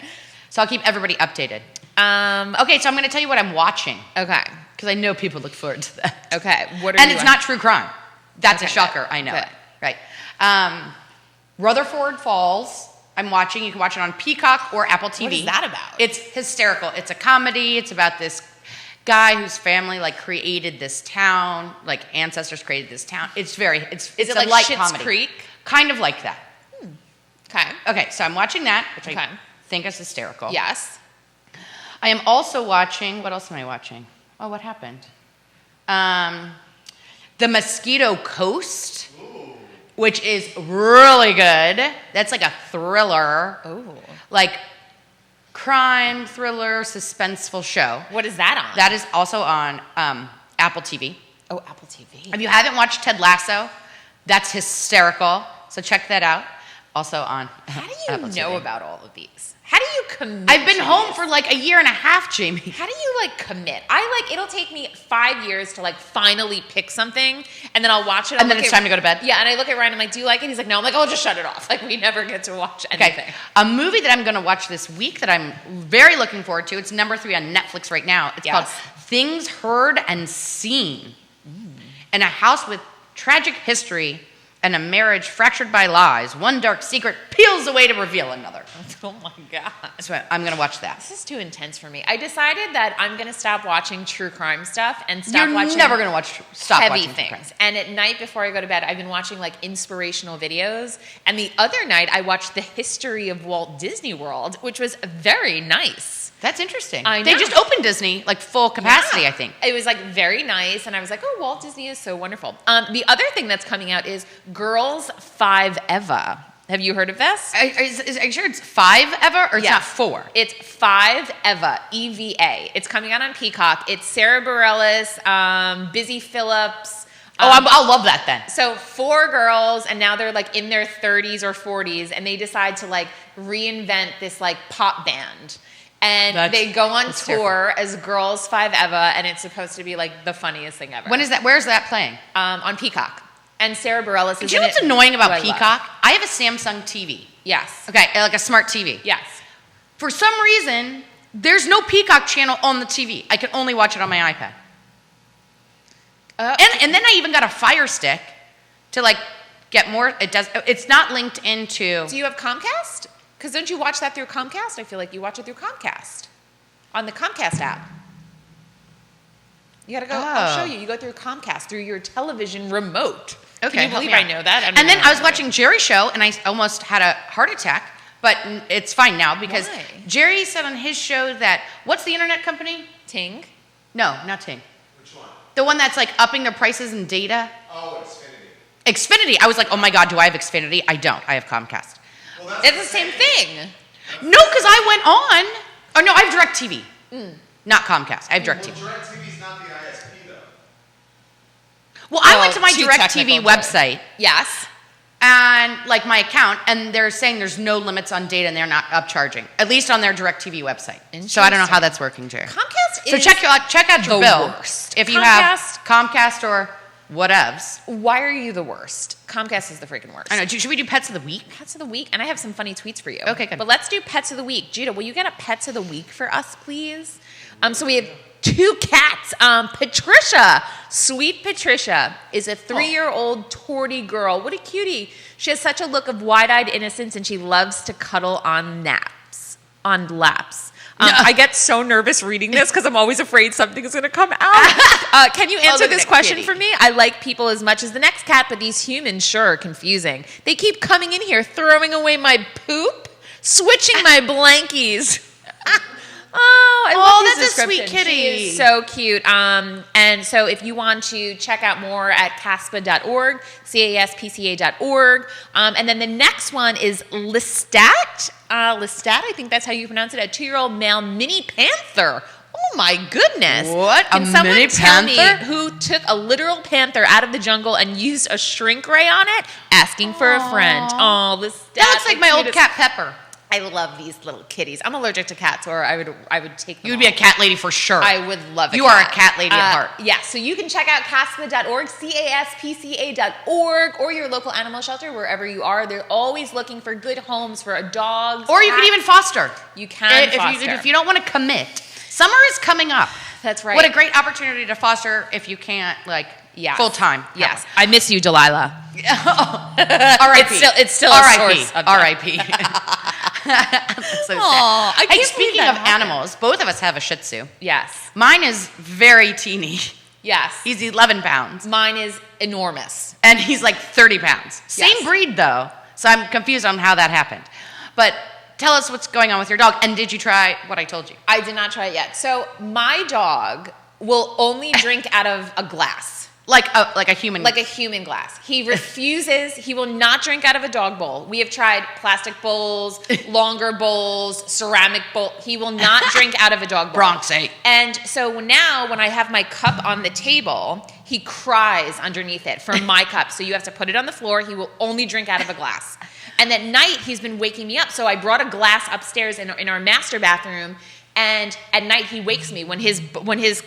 Speaker 1: So I'll keep everybody updated. Okay, so I'm going to tell you what I'm watching.
Speaker 2: Okay.
Speaker 1: Because I know people look forward to that.
Speaker 2: Okay.
Speaker 1: And it's not true crime. That's a shocker. I know it. Right. Rutherford Falls. I'm watching. You can watch it on Peacock or Apple TV.
Speaker 2: What is that about?
Speaker 1: It's hysterical. It's a comedy. It's about this guy whose family like created this town, like ancestors created this town. It's
Speaker 2: is it
Speaker 1: a
Speaker 2: like
Speaker 1: light
Speaker 2: Schitt's
Speaker 1: comedy.
Speaker 2: Creek?
Speaker 1: Kind of like that.
Speaker 2: Okay.
Speaker 1: Okay, so I'm watching that, which I think is hysterical.
Speaker 2: Yes.
Speaker 1: I am also watching, what else am I watching? Oh, what happened? The Mosquito Coast. Which is really good. That's like a thriller.
Speaker 2: Oh.
Speaker 1: Like crime, thriller, suspenseful show.
Speaker 2: What is that on?
Speaker 1: That is also on Apple TV.
Speaker 2: Oh, Apple TV.
Speaker 1: If you haven't watched Ted Lasso, that's hysterical. So check that out. Also on
Speaker 2: How do you
Speaker 1: Apple
Speaker 2: know
Speaker 1: TV.
Speaker 2: about all of these? How do you commit?
Speaker 1: I've been home for like a year and a half, Jamie.
Speaker 2: How do you like commit? It'll take me 5 years to like finally pick something, and then I'll watch it.
Speaker 1: And then it's time to go to bed?
Speaker 2: Yeah, and I look at Ryan, I'm like, do you like it? He's like, no. I'm like, oh, just shut it off. Like, we never get to watch anything.
Speaker 1: Okay. A movie that I'm going to watch this week that I'm very looking forward to. It's number 3 on Netflix right now. It's called Things Heard and Seen. In a house with tragic history and a marriage fractured by lies, one dark secret peels away to reveal another.
Speaker 2: Oh my God.
Speaker 1: So I'm going to watch that.
Speaker 2: This is too intense for me. I decided that I'm going to stop watching true crime stuff and stop watching.
Speaker 1: You're never going to stop
Speaker 2: heavy
Speaker 1: watching
Speaker 2: things.
Speaker 1: true crime.
Speaker 2: And at night before I go to bed, I've been watching like inspirational videos. And the other night, I watched the history of Walt Disney World, which was very nice.
Speaker 1: That's interesting.
Speaker 2: I know.
Speaker 1: They just opened Disney, like full capacity,
Speaker 2: Yeah.
Speaker 1: I think.
Speaker 2: It was like very nice, and I was like, oh, Walt Disney is so wonderful. The other thing that's coming out is Girls 5 Eva. Have you heard of this?
Speaker 1: Are you sure it's 5 Eva or it's not 4?
Speaker 2: It's 5 Eva, EVA. It's coming out on Peacock. It's Sarah Bareilles, Busy Phillips.
Speaker 1: I'll love that then.
Speaker 2: So 4 girls, and now they're like in their 30s or 40s, and they decide to like reinvent this like pop band. And they go on tour as Girls 5 Eva, and it's supposed to be like the funniest thing ever.
Speaker 1: When is that? Where's that playing?
Speaker 2: On Peacock. And Sarah Bareilles is in it.
Speaker 1: Do you know what's annoying about
Speaker 2: who I
Speaker 1: Peacock?
Speaker 2: love.
Speaker 1: I have a Samsung TV.
Speaker 2: Yes.
Speaker 1: Okay, like a smart TV.
Speaker 2: Yes.
Speaker 1: For some reason, there's no Peacock channel on the TV. I can only watch it on my iPad. And then I even got a Fire Stick to like get more. It's not linked into.
Speaker 2: Do you have Comcast? Because don't you watch that through Comcast? I feel like you watch it through Comcast on the Comcast app. You gotta go. I'll show you. You go through Comcast through your television remote.
Speaker 1: Okay,
Speaker 2: Can you believe I know that?
Speaker 1: And then I was watching Jerry's show, and I almost had a heart attack, but it's fine now because
Speaker 2: Why?
Speaker 1: Jerry said on his show that what's the internet company?
Speaker 2: Ting.
Speaker 1: No, not Ting.
Speaker 3: Which one?
Speaker 1: The one that's like upping their prices in data.
Speaker 3: Oh, Xfinity.
Speaker 1: Xfinity. I was like, oh my god, do I have Xfinity? I don't. I have Comcast.
Speaker 3: Well, that's
Speaker 2: It's the same thing.
Speaker 1: No, because I went on. Oh no, I have DirecTV. Not Comcast. I have DirecTV.
Speaker 3: Well, DirecTV's not the ISP though.
Speaker 1: Well, I went to my
Speaker 2: too
Speaker 1: DirecTV
Speaker 2: technical,
Speaker 1: website
Speaker 2: Yes.
Speaker 1: and like my account, and they're saying there's no limits on data, and they're not upcharging. At least on their DirecTV website. So I don't know how that's working, Jerry.
Speaker 2: Comcast
Speaker 1: So
Speaker 2: is
Speaker 1: check out your
Speaker 2: the
Speaker 1: bill
Speaker 2: worst.
Speaker 1: if you have Comcast or whatevs.
Speaker 2: Why are you the worst? Comcast is the freaking worst.
Speaker 1: I know. Should we do Pets of the Week?
Speaker 2: Pets of the Week, and I have some funny tweets for you.
Speaker 1: Okay, good.
Speaker 2: But let's do Pets of the Week. Judah, will you get a Pets of the Week for us, please? So we have 2 cats. Patricia, sweet Patricia, is a 3-year-old tortie girl. What a cutie. She has such a look of wide-eyed innocence, and she loves to cuddle on laps. I get so nervous reading this because I'm always afraid something is going to come out. Can you answer this question for me? I like people as much as the next cat, but these humans sure are confusing. They keep coming in here, throwing away my poop, switching my blankies. I love this
Speaker 1: that's a sweet
Speaker 2: description.
Speaker 1: kitty.
Speaker 2: She is so cute. And so if you want to check out more at CASPA.org, CASPCA.org. And then the next one is Lestat. Lestat, I think that's how you pronounce it. A 2-year-old male mini panther. Oh my goodness.
Speaker 1: What?
Speaker 2: Can
Speaker 1: A
Speaker 2: someone
Speaker 1: mini
Speaker 2: tell me
Speaker 1: panther?
Speaker 2: who took a literal panther out of the jungle and used a shrink ray on it, asking for a friend? Oh, Lestat.
Speaker 1: That looks like my old
Speaker 2: cutest-
Speaker 1: cat Pepper.
Speaker 2: I love these little kitties. I'm allergic to cats, or I would take them.
Speaker 1: You would be a cat lady for sure.
Speaker 2: I would love it.
Speaker 1: You are a cat lady at heart.
Speaker 2: Yeah, so you can check out CASPA.org, CASPCA.org, or your local animal shelter, wherever you are. They're always looking for good homes for dogs.
Speaker 1: Or you can
Speaker 2: cats.
Speaker 1: even foster.
Speaker 2: You can
Speaker 1: if
Speaker 2: foster.
Speaker 1: if you don't want to commit. Summer is coming up.
Speaker 2: That's right.
Speaker 1: What a great opportunity to foster if you can't, like, full time.
Speaker 2: Yes. I miss you, Delilah.
Speaker 1: R.I.P.
Speaker 2: It's still a
Speaker 1: R.I.P.
Speaker 2: source of
Speaker 1: R.I.P. That's so sad.
Speaker 2: Aw, I
Speaker 1: Hey,
Speaker 2: can't
Speaker 1: speaking
Speaker 2: believe
Speaker 1: of
Speaker 2: that happened.
Speaker 1: animals, both of us have a Shih Tzu.
Speaker 2: Yes.
Speaker 1: Mine is very teeny.
Speaker 2: Yes.
Speaker 1: He's 11 pounds.
Speaker 2: Mine is enormous.
Speaker 1: And he's like 30 pounds. Same
Speaker 2: Yes.
Speaker 1: breed, though. So I'm confused on how that happened. But tell us what's going on with your dog. And did you try what I told you?
Speaker 2: I did not try it yet. So my dog will only drink out of a glass.
Speaker 1: Like a human.
Speaker 2: Like a human glass. He refuses. He will not drink out of a dog bowl. We have tried plastic bowls, longer bowls, ceramic bowl. He will not drink out of a dog bowl.
Speaker 1: Bronx 8.
Speaker 2: And so now when I have my cup on the table, he cries underneath it for my cup. So you have to put it on the floor. He will only drink out of a glass. And at night, he's been waking me up. So I brought a glass upstairs in our master bathroom. And at night he wakes me when his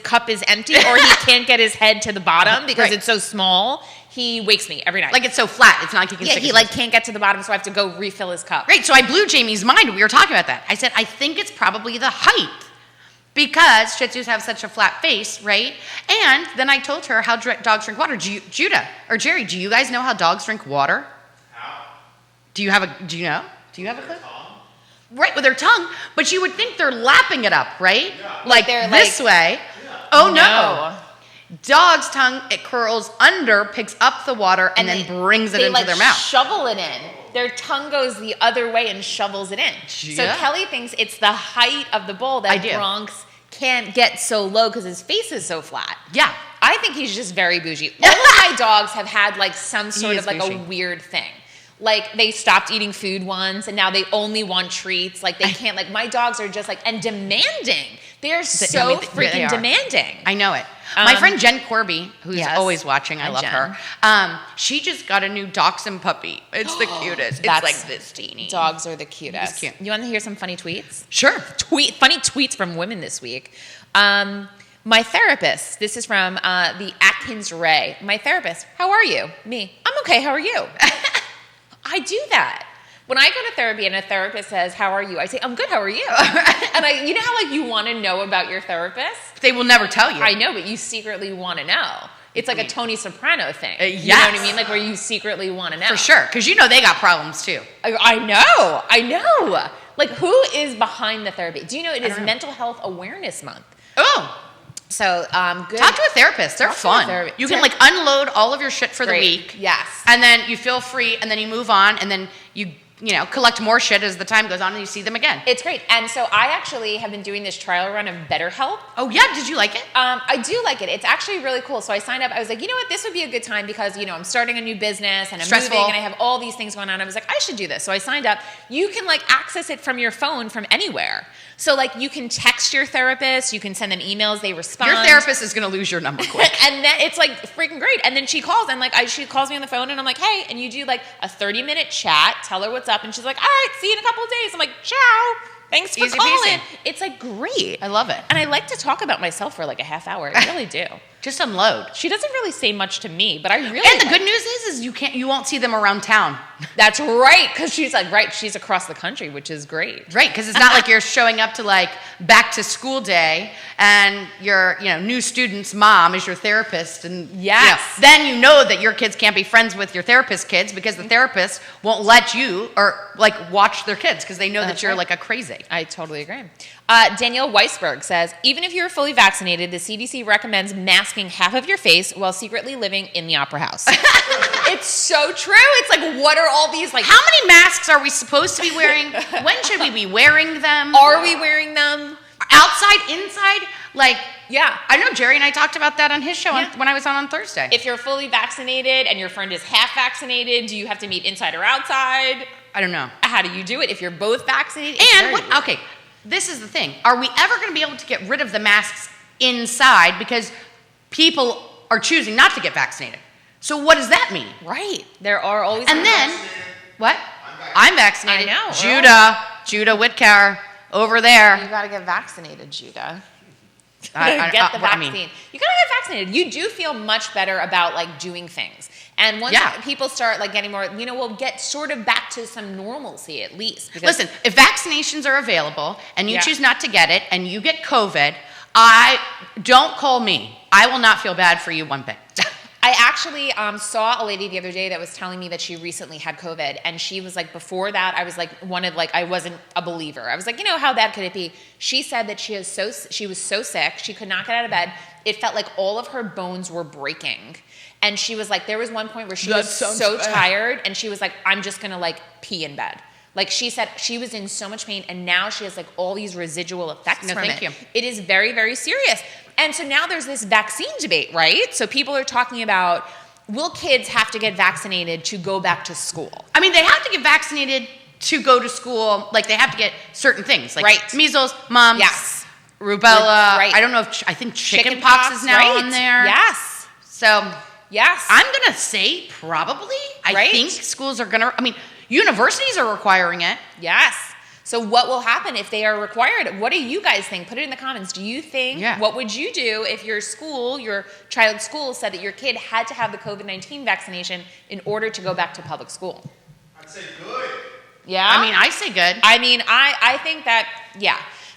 Speaker 2: cup is empty or he can't get his head to the bottom because it's so small. He wakes me every night.
Speaker 1: Like it's so flat. It's not like he can stick
Speaker 2: he
Speaker 1: his
Speaker 2: like
Speaker 1: nose.
Speaker 2: can't get to the bottom, so I have to go refill his cup.
Speaker 1: Great. So I blew Jamie's mind when we were talking about that. I said, I think it's probably the height because Shih Tzus have such a flat face, right? And then I told her how dogs drink water. Judah or Jerry, do you guys know how dogs drink water?
Speaker 3: How?
Speaker 1: Do you know? Do you have a clue? Right, with their tongue, but you would think they're lapping it up, right?
Speaker 3: Yeah.
Speaker 1: Like
Speaker 2: they're
Speaker 1: this way.
Speaker 3: Yeah.
Speaker 1: Oh no. Dog's tongue, it curls under, picks up the water, and then brings it into
Speaker 2: like
Speaker 1: their mouth.
Speaker 2: shovel it in. their tongue goes the other way and shovels it in. So Kelly thinks it's the height of the bowl that Bronx can't get so low because his face is so flat.
Speaker 1: Yeah.
Speaker 2: I think he's just very bougie. All of my dogs have had like some sort of like bougie. A weird thing. Like they stopped eating food once and now they only want treats. Like they can't, like my dogs are just like, and demanding. They're so freaking demanding.
Speaker 1: I know it. My friend Jen Corby, who's always watching, I love her. She just got a new dachshund puppy. It's the cutest. It's like this teeny.
Speaker 2: Dogs are the cutest.
Speaker 1: It's cute.
Speaker 2: You want to hear some funny tweets?
Speaker 1: Sure.
Speaker 2: Funny tweets from women this week. My therapist, this is from the Atkins Ray. My therapist, how are you? Me, I'm okay, how are you? I do that. When I go to therapy and a therapist says, how are you? I say, I'm good, how are you? And you know how like you want to know about your therapist?
Speaker 1: They will never tell you.
Speaker 2: I know, but you secretly want to know. It's like a Tony Soprano thing.
Speaker 1: Yes.
Speaker 2: You know what I mean? Like where you secretly want to know.
Speaker 1: For sure, because you know they got problems too.
Speaker 2: I know. Like who is behind the therapy? Do you know it is Mental Health Awareness Month?
Speaker 1: Oh.
Speaker 2: So good.
Speaker 1: Talk to a therapist. They're fun. You can like unload all of your shit for the week.
Speaker 2: Yes.
Speaker 1: And then you feel free and then you move on and then you collect more shit as the time goes on and you see them again.
Speaker 2: It's great. And so I actually have been doing this trial run of BetterHelp.
Speaker 1: Oh yeah, did you like it?
Speaker 2: I do like it. It's actually really cool. So I signed up. I was like, you know what, this would be a good time because, I'm starting a new business and I'm moving and I have all these things going on. I was like, I should do this. So I signed up. You can like access it from your phone from anywhere. So like you can text your therapist, you can send them emails, they respond.
Speaker 1: Your therapist is going to lose your number quick.
Speaker 2: And then it's like freaking great. And then she calls and like she calls me on the phone and I'm like, hey, and you do like a 30-minute chat, tell her what's up. And she's like, all right, see you in a couple of days. I'm like, ciao. Thanks for calling.
Speaker 1: Peasy.
Speaker 2: It's like great.
Speaker 1: I love it.
Speaker 2: And I like to talk about myself for like a half hour. I really do.
Speaker 1: Just unload.
Speaker 2: She doesn't really say much to me, but I really.
Speaker 1: And the good news is you won't see them around town.
Speaker 2: That's right, because she's across the country, which is great.
Speaker 1: Right, because it's not like you're showing up to like back to school day and your new student's mom is your therapist, and then you know that your kids can't be friends with your therapist kids because the therapist won't let you or like watch their kids because they know that you're like a crazy.
Speaker 2: I totally agree. Danielle Weisberg says, even if you're fully vaccinated, the CDC recommends masking half of your face while secretly living in the opera house. It's so true. It's like, what are all these like?
Speaker 1: How many masks are we supposed to be wearing? When should we be wearing them?
Speaker 2: Are we wearing them?
Speaker 1: Outside, inside? Like,
Speaker 2: yeah.
Speaker 1: I know Jerry and I talked about that on his show when I was on Thursday.
Speaker 2: If you're fully vaccinated and your friend is half vaccinated, do you have to meet inside or outside?
Speaker 1: I don't know.
Speaker 2: How do you do it if you're both vaccinated?
Speaker 1: And this is the thing. Are we ever going to be able to get rid of the masks inside because people are choosing not to get vaccinated? So what does that mean?
Speaker 2: Right. There are always.
Speaker 1: And then, what? I'm vaccinated.
Speaker 2: I know.
Speaker 1: Judah Whitcar over there.
Speaker 2: You got to get vaccinated, Judah.
Speaker 1: Get
Speaker 2: the vaccine. You gotta get vaccinated. You do feel much better about like doing things. And once people start like getting more, we'll get sort of back to some normalcy at least.
Speaker 1: Listen, if vaccinations are available and you choose not to get it and you get COVID, don't call me. I will not feel bad for you one bit.
Speaker 2: I actually saw a lady the other day that was telling me that she recently had COVID, and she was like, before that, I was like, I wasn't a believer. I was like, how bad could it be? She said that she was so sick, she could not get out of bed. It felt like all of her bones were breaking. And she was like, there was one point where she was so tired, and she was like, I'm just gonna like pee in bed. Like she said, she was in so much pain, and now she has like all these residual effects from it. It is very, very serious. And so now there's this vaccine debate, right? So people are talking about, will kids have to get vaccinated to go back to school?
Speaker 1: I mean, they have to get vaccinated to go to school. Like they have to get certain things, like measles, mumps, rubella. I don't know I think chicken pox is now on there.
Speaker 2: Yes.
Speaker 1: So I'm gonna say probably. I think schools are gonna. I mean, universities are requiring it.
Speaker 2: Yes. So what will happen if they are required? What do you guys think? Put it in the comments. Do you think, what would you do if your child's school said that your kid had to have the COVID-19 vaccination in order to go back to public school?
Speaker 3: I'd say good.
Speaker 2: Yeah?
Speaker 1: I mean, I say good.
Speaker 2: I mean, I think that,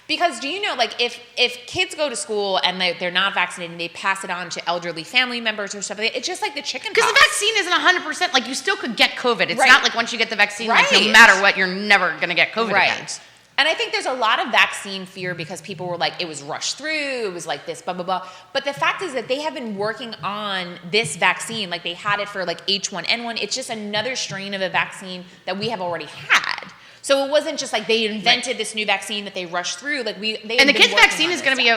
Speaker 2: Because do you know, like, if kids go to school and they're not vaccinated and they pass it on to elderly family members or stuff like that, it's just like the chicken pox.
Speaker 1: Because the vaccine isn't 100%. Like, you still could get COVID. It's not like once you get the vaccine, like, no matter what, you're never going to get COVID again.
Speaker 2: And I think there's a lot of vaccine fear because people were like, it was rushed through, it was like this, blah, blah, blah. But the fact is that they have been working on this vaccine, like they had it for like H1N1. It's just another strain of a vaccine that we have already had. So it wasn't just like they invented this new vaccine that they rushed through. Like
Speaker 1: and the kids' vaccine is going to be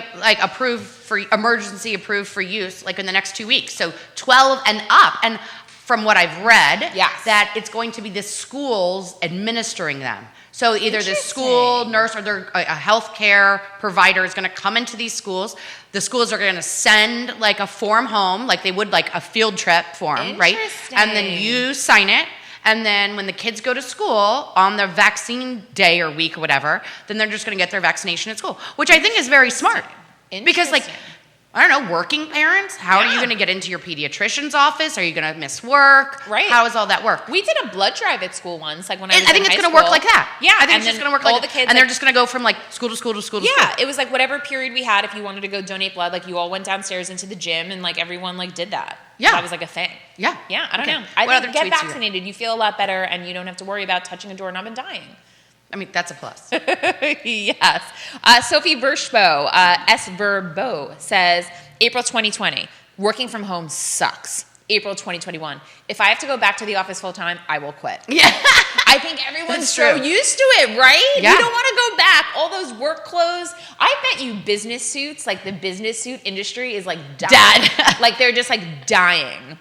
Speaker 1: approved for emergency approved for use like in the next 2 weeks. So 12 and up. And from what I've read, that it's going to be the schools administering them. So either the school nurse or a healthcare provider is going to come into these schools. The schools are going to send like a form home, like they would like a field trip form, right? And then you sign it. And then when the kids go to school on their vaccine day or week or whatever, then they're just going to get their vaccination at school, which I think is very smart. Because like, I don't know, working parents, how are you going to get into your pediatrician's office? Are you going to miss work?
Speaker 2: Right.
Speaker 1: How does all that work?
Speaker 2: We did a blood drive at school once, like when I was
Speaker 1: I think
Speaker 2: in
Speaker 1: it's
Speaker 2: high
Speaker 1: going to work
Speaker 2: school.
Speaker 1: like that.
Speaker 2: Yeah.
Speaker 1: I think it's just going to work like that. And they're just going to go from like school to school to school to school.
Speaker 2: Yeah, it was like whatever period we had, if you wanted to go donate blood, like you all went downstairs into the gym and like everyone like did that.
Speaker 1: Yeah.
Speaker 2: That was like a thing.
Speaker 1: Yeah.
Speaker 2: Yeah, I don't know.
Speaker 1: What
Speaker 2: I
Speaker 1: other
Speaker 2: think get
Speaker 1: tweets
Speaker 2: vaccinated, you feel a lot better and you don't have to worry about touching a doorknob and dying.
Speaker 1: I mean, that's a plus.
Speaker 2: Yes. Sophie Vershbo, S. Verbo says, April 2020, working from home sucks. April 2021, if I have to go back to the office full time, I will quit.
Speaker 1: Yeah.
Speaker 2: I think everyone's so used to it, right?
Speaker 1: Yeah.
Speaker 2: You don't want to go back. All those work clothes. I bet you business suits, like the business suit industry is like dying. Like they're just like dying.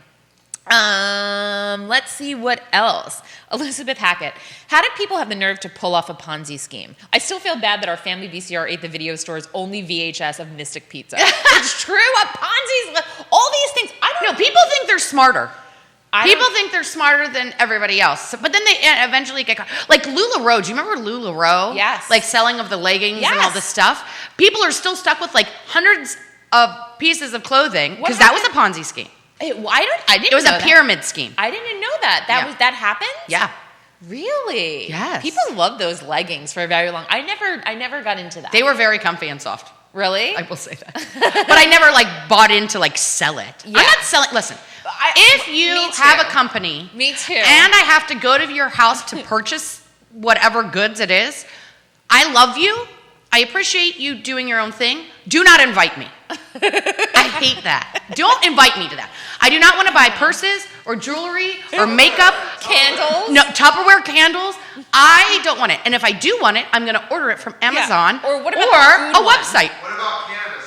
Speaker 2: Let's see what else. Elizabeth Hackett. How did people have the nerve to pull off a Ponzi scheme? I still feel bad that our family VCR ate the video store's only VHS of Mystic Pizza. It's true. A Ponzi's, all these things. I don't know.
Speaker 1: People think they're smarter. People think they're smarter than everybody else. But then they eventually get caught. Like Lularoe. Do you remember Lularoe?
Speaker 2: Yes.
Speaker 1: Like selling of the leggings and all this stuff. People are still stuck with like hundreds of pieces of clothing because that was a Ponzi scheme.
Speaker 2: I didn't.
Speaker 1: It was a pyramid scheme.
Speaker 2: I didn't know that. That happened?
Speaker 1: Yeah.
Speaker 2: Really?
Speaker 1: Yes.
Speaker 2: People love those leggings for a very long. I never got into that.
Speaker 1: They were very comfy and soft.
Speaker 2: Really?
Speaker 1: I will say that. But I never like bought into like sell it. Yeah. I'm not selling. Listen, if you have a company,
Speaker 2: me too,
Speaker 1: and I have to go to your house to purchase whatever goods it is, I love you. I appreciate you doing your own thing. Do not invite me. I hate that. Don't invite me to that. I do not want to buy purses or jewelry or makeup.
Speaker 2: Candles.
Speaker 1: No, Tupperware candles. I don't want it. And if I do want it, I'm going to order it from Amazon
Speaker 2: or what about
Speaker 1: a website.
Speaker 3: What about cannabis?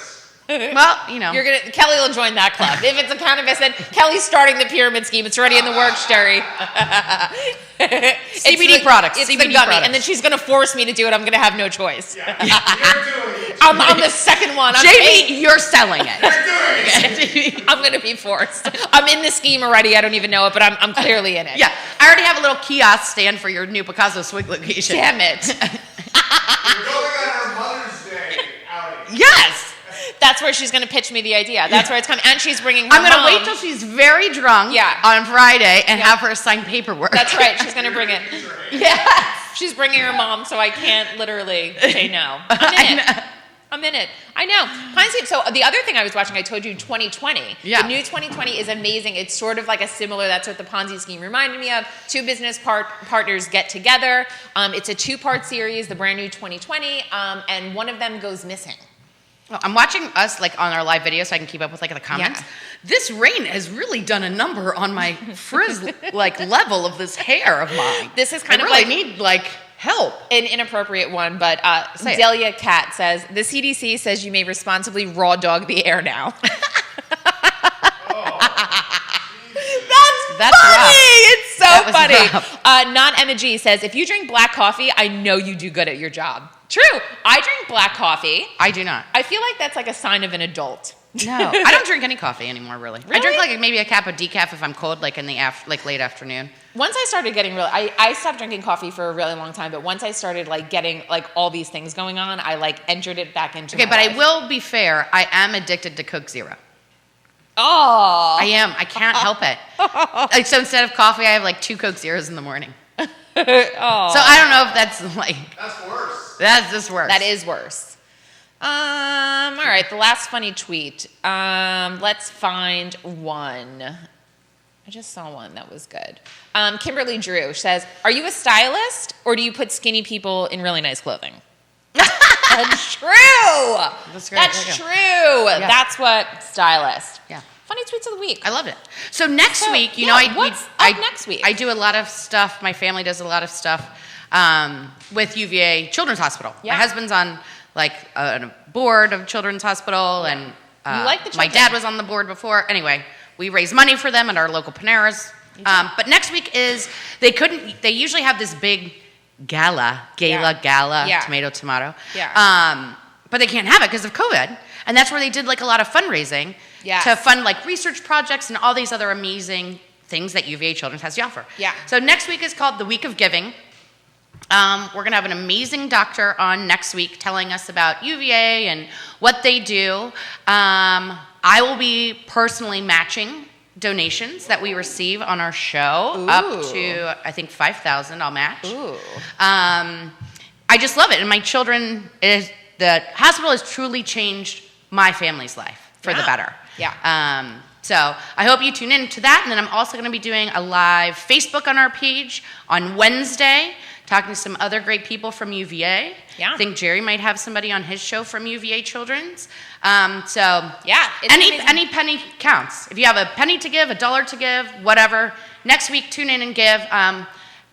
Speaker 1: Well, you know.
Speaker 2: Kelly will join that club. If it's a cannabis, then Kelly's starting the pyramid scheme. It's already in the works, Jerry.
Speaker 1: CBD products.
Speaker 2: It's
Speaker 1: CBD
Speaker 2: the gummy.
Speaker 1: products.
Speaker 2: And then she's going to force me to do it. I'm going to have no choice.
Speaker 3: You're doing it.
Speaker 2: I'm the second one.
Speaker 1: JB, you're selling it.
Speaker 3: You're doing it.
Speaker 2: I'm going to be forced. I'm in the scheme already. I don't even know it, but I'm clearly in it.
Speaker 1: Yeah. I already have a little kiosk stand for your new Pikasso Swig location.
Speaker 2: Damn it.
Speaker 3: You're going on our Mother's Day outing.
Speaker 1: Yes.
Speaker 2: That's where she's going to pitch me the idea. That's where it's coming. And she's bringing her
Speaker 1: I'm going to
Speaker 2: mom.
Speaker 1: wait till she's very drunk on Friday and have her sign paperwork.
Speaker 2: That's right. She's going to bring it.
Speaker 1: Yes.
Speaker 2: She's bringing her mom, so I can't literally say no. I'm in it. I know. Ponzi. So the other thing I was watching, I told you 2020.
Speaker 1: Yeah.
Speaker 2: The new 2020 is amazing. It's sort of like a similar, that's what the Ponzi scheme reminded me of. Two business partners get together. It's a 2-part series, the brand new 2020, and one of them goes missing.
Speaker 1: I'm watching us like on our live video so I can keep up with like the comments.
Speaker 2: Yeah.
Speaker 1: This rain has really done a number on my frizz like level of this hair of mine.
Speaker 2: This is kind
Speaker 1: I
Speaker 2: of
Speaker 1: really
Speaker 2: like
Speaker 1: need like help.
Speaker 2: an inappropriate one, but
Speaker 1: Say it.
Speaker 2: Delia Cat says, the CDC says you may responsibly raw dog the air now. That's funny.
Speaker 1: rough.
Speaker 2: It's so
Speaker 1: That was
Speaker 2: funny. Not Emma G says, if you drink black coffee, I know you do good at your job. True. I drink black coffee.
Speaker 1: I do not.
Speaker 2: I feel like that's like a sign of an adult.
Speaker 1: No, I don't drink any coffee anymore. Really? I drink like maybe a cup of decaf if I'm cold, like in the late afternoon.
Speaker 2: Once I started getting I stopped drinking coffee for a really long time, but once I started like getting like all these things going on, I like entered it back into my life.
Speaker 1: I will be fair. I am addicted to Coke Zero.
Speaker 2: Oh,
Speaker 1: I am. I can't help it. Like so, instead of coffee, I have like 2 Coke Zeros in the morning.
Speaker 2: oh.
Speaker 1: So I don't know if that's like.
Speaker 3: That's worse.
Speaker 1: That's just worse.
Speaker 2: That is worse. All right, the last funny tweet. Let's find one. I I just saw one that was good. Kimberly Drew says, "Are you a stylist or do you put skinny people in really nice clothing?" That's true.
Speaker 1: That's great.
Speaker 2: That's true. Yeah. That's what stylist.
Speaker 1: Yeah.
Speaker 2: Funny tweets of the week.
Speaker 1: I loved it. So next week,
Speaker 2: what's up next week?
Speaker 1: I do a lot of stuff. My family does a lot of stuff with UVA Children's Hospital. Yeah. My husband's on like a board of Children's Hospital, and
Speaker 2: you like the
Speaker 1: my dad was on the board before. Anyway, we raise money for them at our local Paneras. But next week they usually have this big gala, tomato.
Speaker 2: Yeah.
Speaker 1: But they can't have it because of COVID. And that's where they did like a lot of fundraising to fund like research projects and all these other amazing things that UVA Children's has to offer.
Speaker 2: Yeah.
Speaker 1: So next week is called the Week of Giving. We're going to have an amazing doctor on next week telling us about UVA and what they do. I will be personally matching donations that we receive on our show up to, I think, 5,000 I'll match. I just love it. And my children, the hospital has truly changed my family's life for the better.
Speaker 2: Yeah.
Speaker 1: So I hope you tune in to that. And then I'm also going to be doing a live Facebook on our page on Wednesday, talking to some other great people from UVA.
Speaker 2: Yeah.
Speaker 1: I think Jerry might have somebody on his show from UVA Children's. Any penny counts. If you have a penny to give, $1 to give, whatever, next week tune in and give.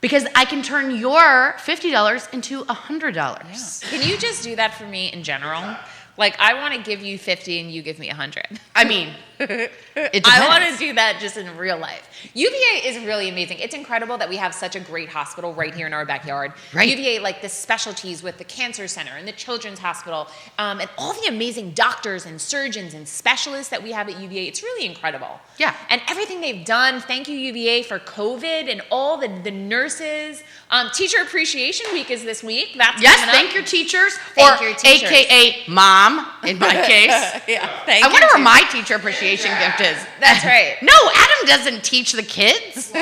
Speaker 1: Because I can turn your $50 into $100.
Speaker 2: Yeah. Can you just do that for me in general? Like, I want to give you 50 and you give me 100.
Speaker 1: I mean, it depends.
Speaker 2: I want to do that just in real life. UVA is really amazing. It's incredible that we have such a great hospital right here in our backyard.
Speaker 1: Right.
Speaker 2: UVA, like the specialties with the cancer center and the children's hospital, and all the amazing doctors and surgeons and specialists that we have at UVA. It's really incredible.
Speaker 1: Yeah.
Speaker 2: And everything they've done. Thank you, UVA, for COVID and all the nurses. Teacher Appreciation Week is this week. That's coming up.
Speaker 1: Thank your teachers.
Speaker 2: Thank your teachers.
Speaker 1: AKA mom, in my case.
Speaker 2: Thank
Speaker 1: I wonder where my teacher appreciation gift is.
Speaker 2: That's right.
Speaker 1: No, Adam doesn't teach the kids.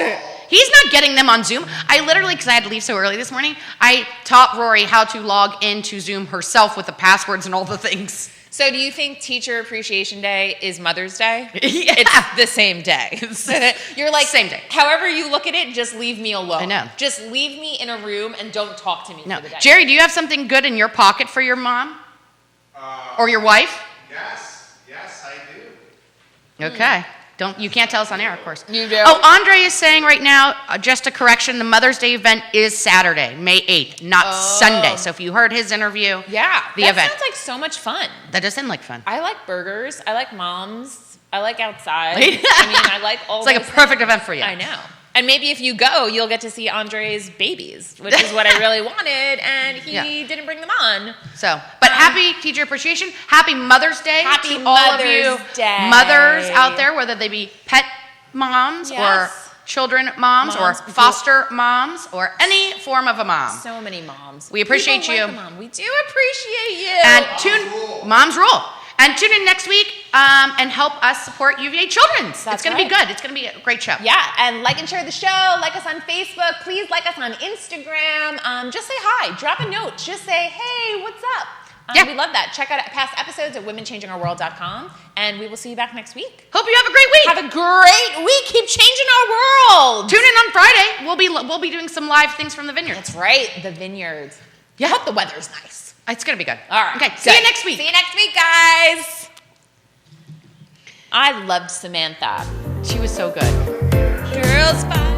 Speaker 1: He's not getting them on Zoom. I literally, because I had to leave so early this morning, I taught Rory how to log into Zoom herself with the passwords and all the things.
Speaker 2: So do you think Teacher Appreciation Day is Mother's Day?
Speaker 1: Yeah.
Speaker 2: It's the same day. You're like,
Speaker 1: same day.
Speaker 2: However you look at it, just leave me alone.
Speaker 1: I know.
Speaker 2: Just leave me in a room and don't talk to me for the day.
Speaker 1: Jerry, do you have something good in your pocket for your mom? Or your wife?
Speaker 3: Yes, I do.
Speaker 1: Okay. You can't tell us on air, of course.
Speaker 2: You do.
Speaker 1: Oh, André is saying right now, just a correction, the Mother's Day event is Saturday, May 8th, not Sunday. So if you heard his interview, the event.
Speaker 2: That sounds like so much fun.
Speaker 1: That does sound like fun.
Speaker 2: I like burgers. I like moms. I like outside. I like all
Speaker 1: It's like a perfect event for you.
Speaker 2: I know. And maybe if you go, you'll get to see Andre's babies, which is what I really wanted, and he didn't bring them on.
Speaker 1: So, but happy Teacher Appreciation. Happy Mother's Day
Speaker 2: Happy
Speaker 1: to all of you
Speaker 2: Mother's Day.
Speaker 1: mothers out there, whether they be pet moms or children moms or foster moms or any form of a mom.
Speaker 2: So many moms.
Speaker 1: We appreciate you.
Speaker 2: Like a mom. We do appreciate you.
Speaker 1: And moms rule. And tune in next week and help us support UVA Children's. It's going to be good. It's going to be a great show.
Speaker 2: Yeah, and like and share the show. Like us on Facebook. Please like us on Instagram. Just say hi. Drop a note. Just say, hey, what's up? We love that. Check out past episodes at womenchangingourworld.com. And we will see you back next week.
Speaker 1: Hope you have a great week.
Speaker 2: Have a great week. Keep changing our world.
Speaker 1: Tune in on Friday. We'll be doing some live things from the vineyards.
Speaker 2: That's right. The vineyards. Yeah. I hope the weather's nice.
Speaker 1: It's going to be good.
Speaker 2: All right.
Speaker 1: Okay. See you next week.
Speaker 2: See you next week, guys. I loved Samantha.
Speaker 1: She was so good.
Speaker 2: Girls, bye.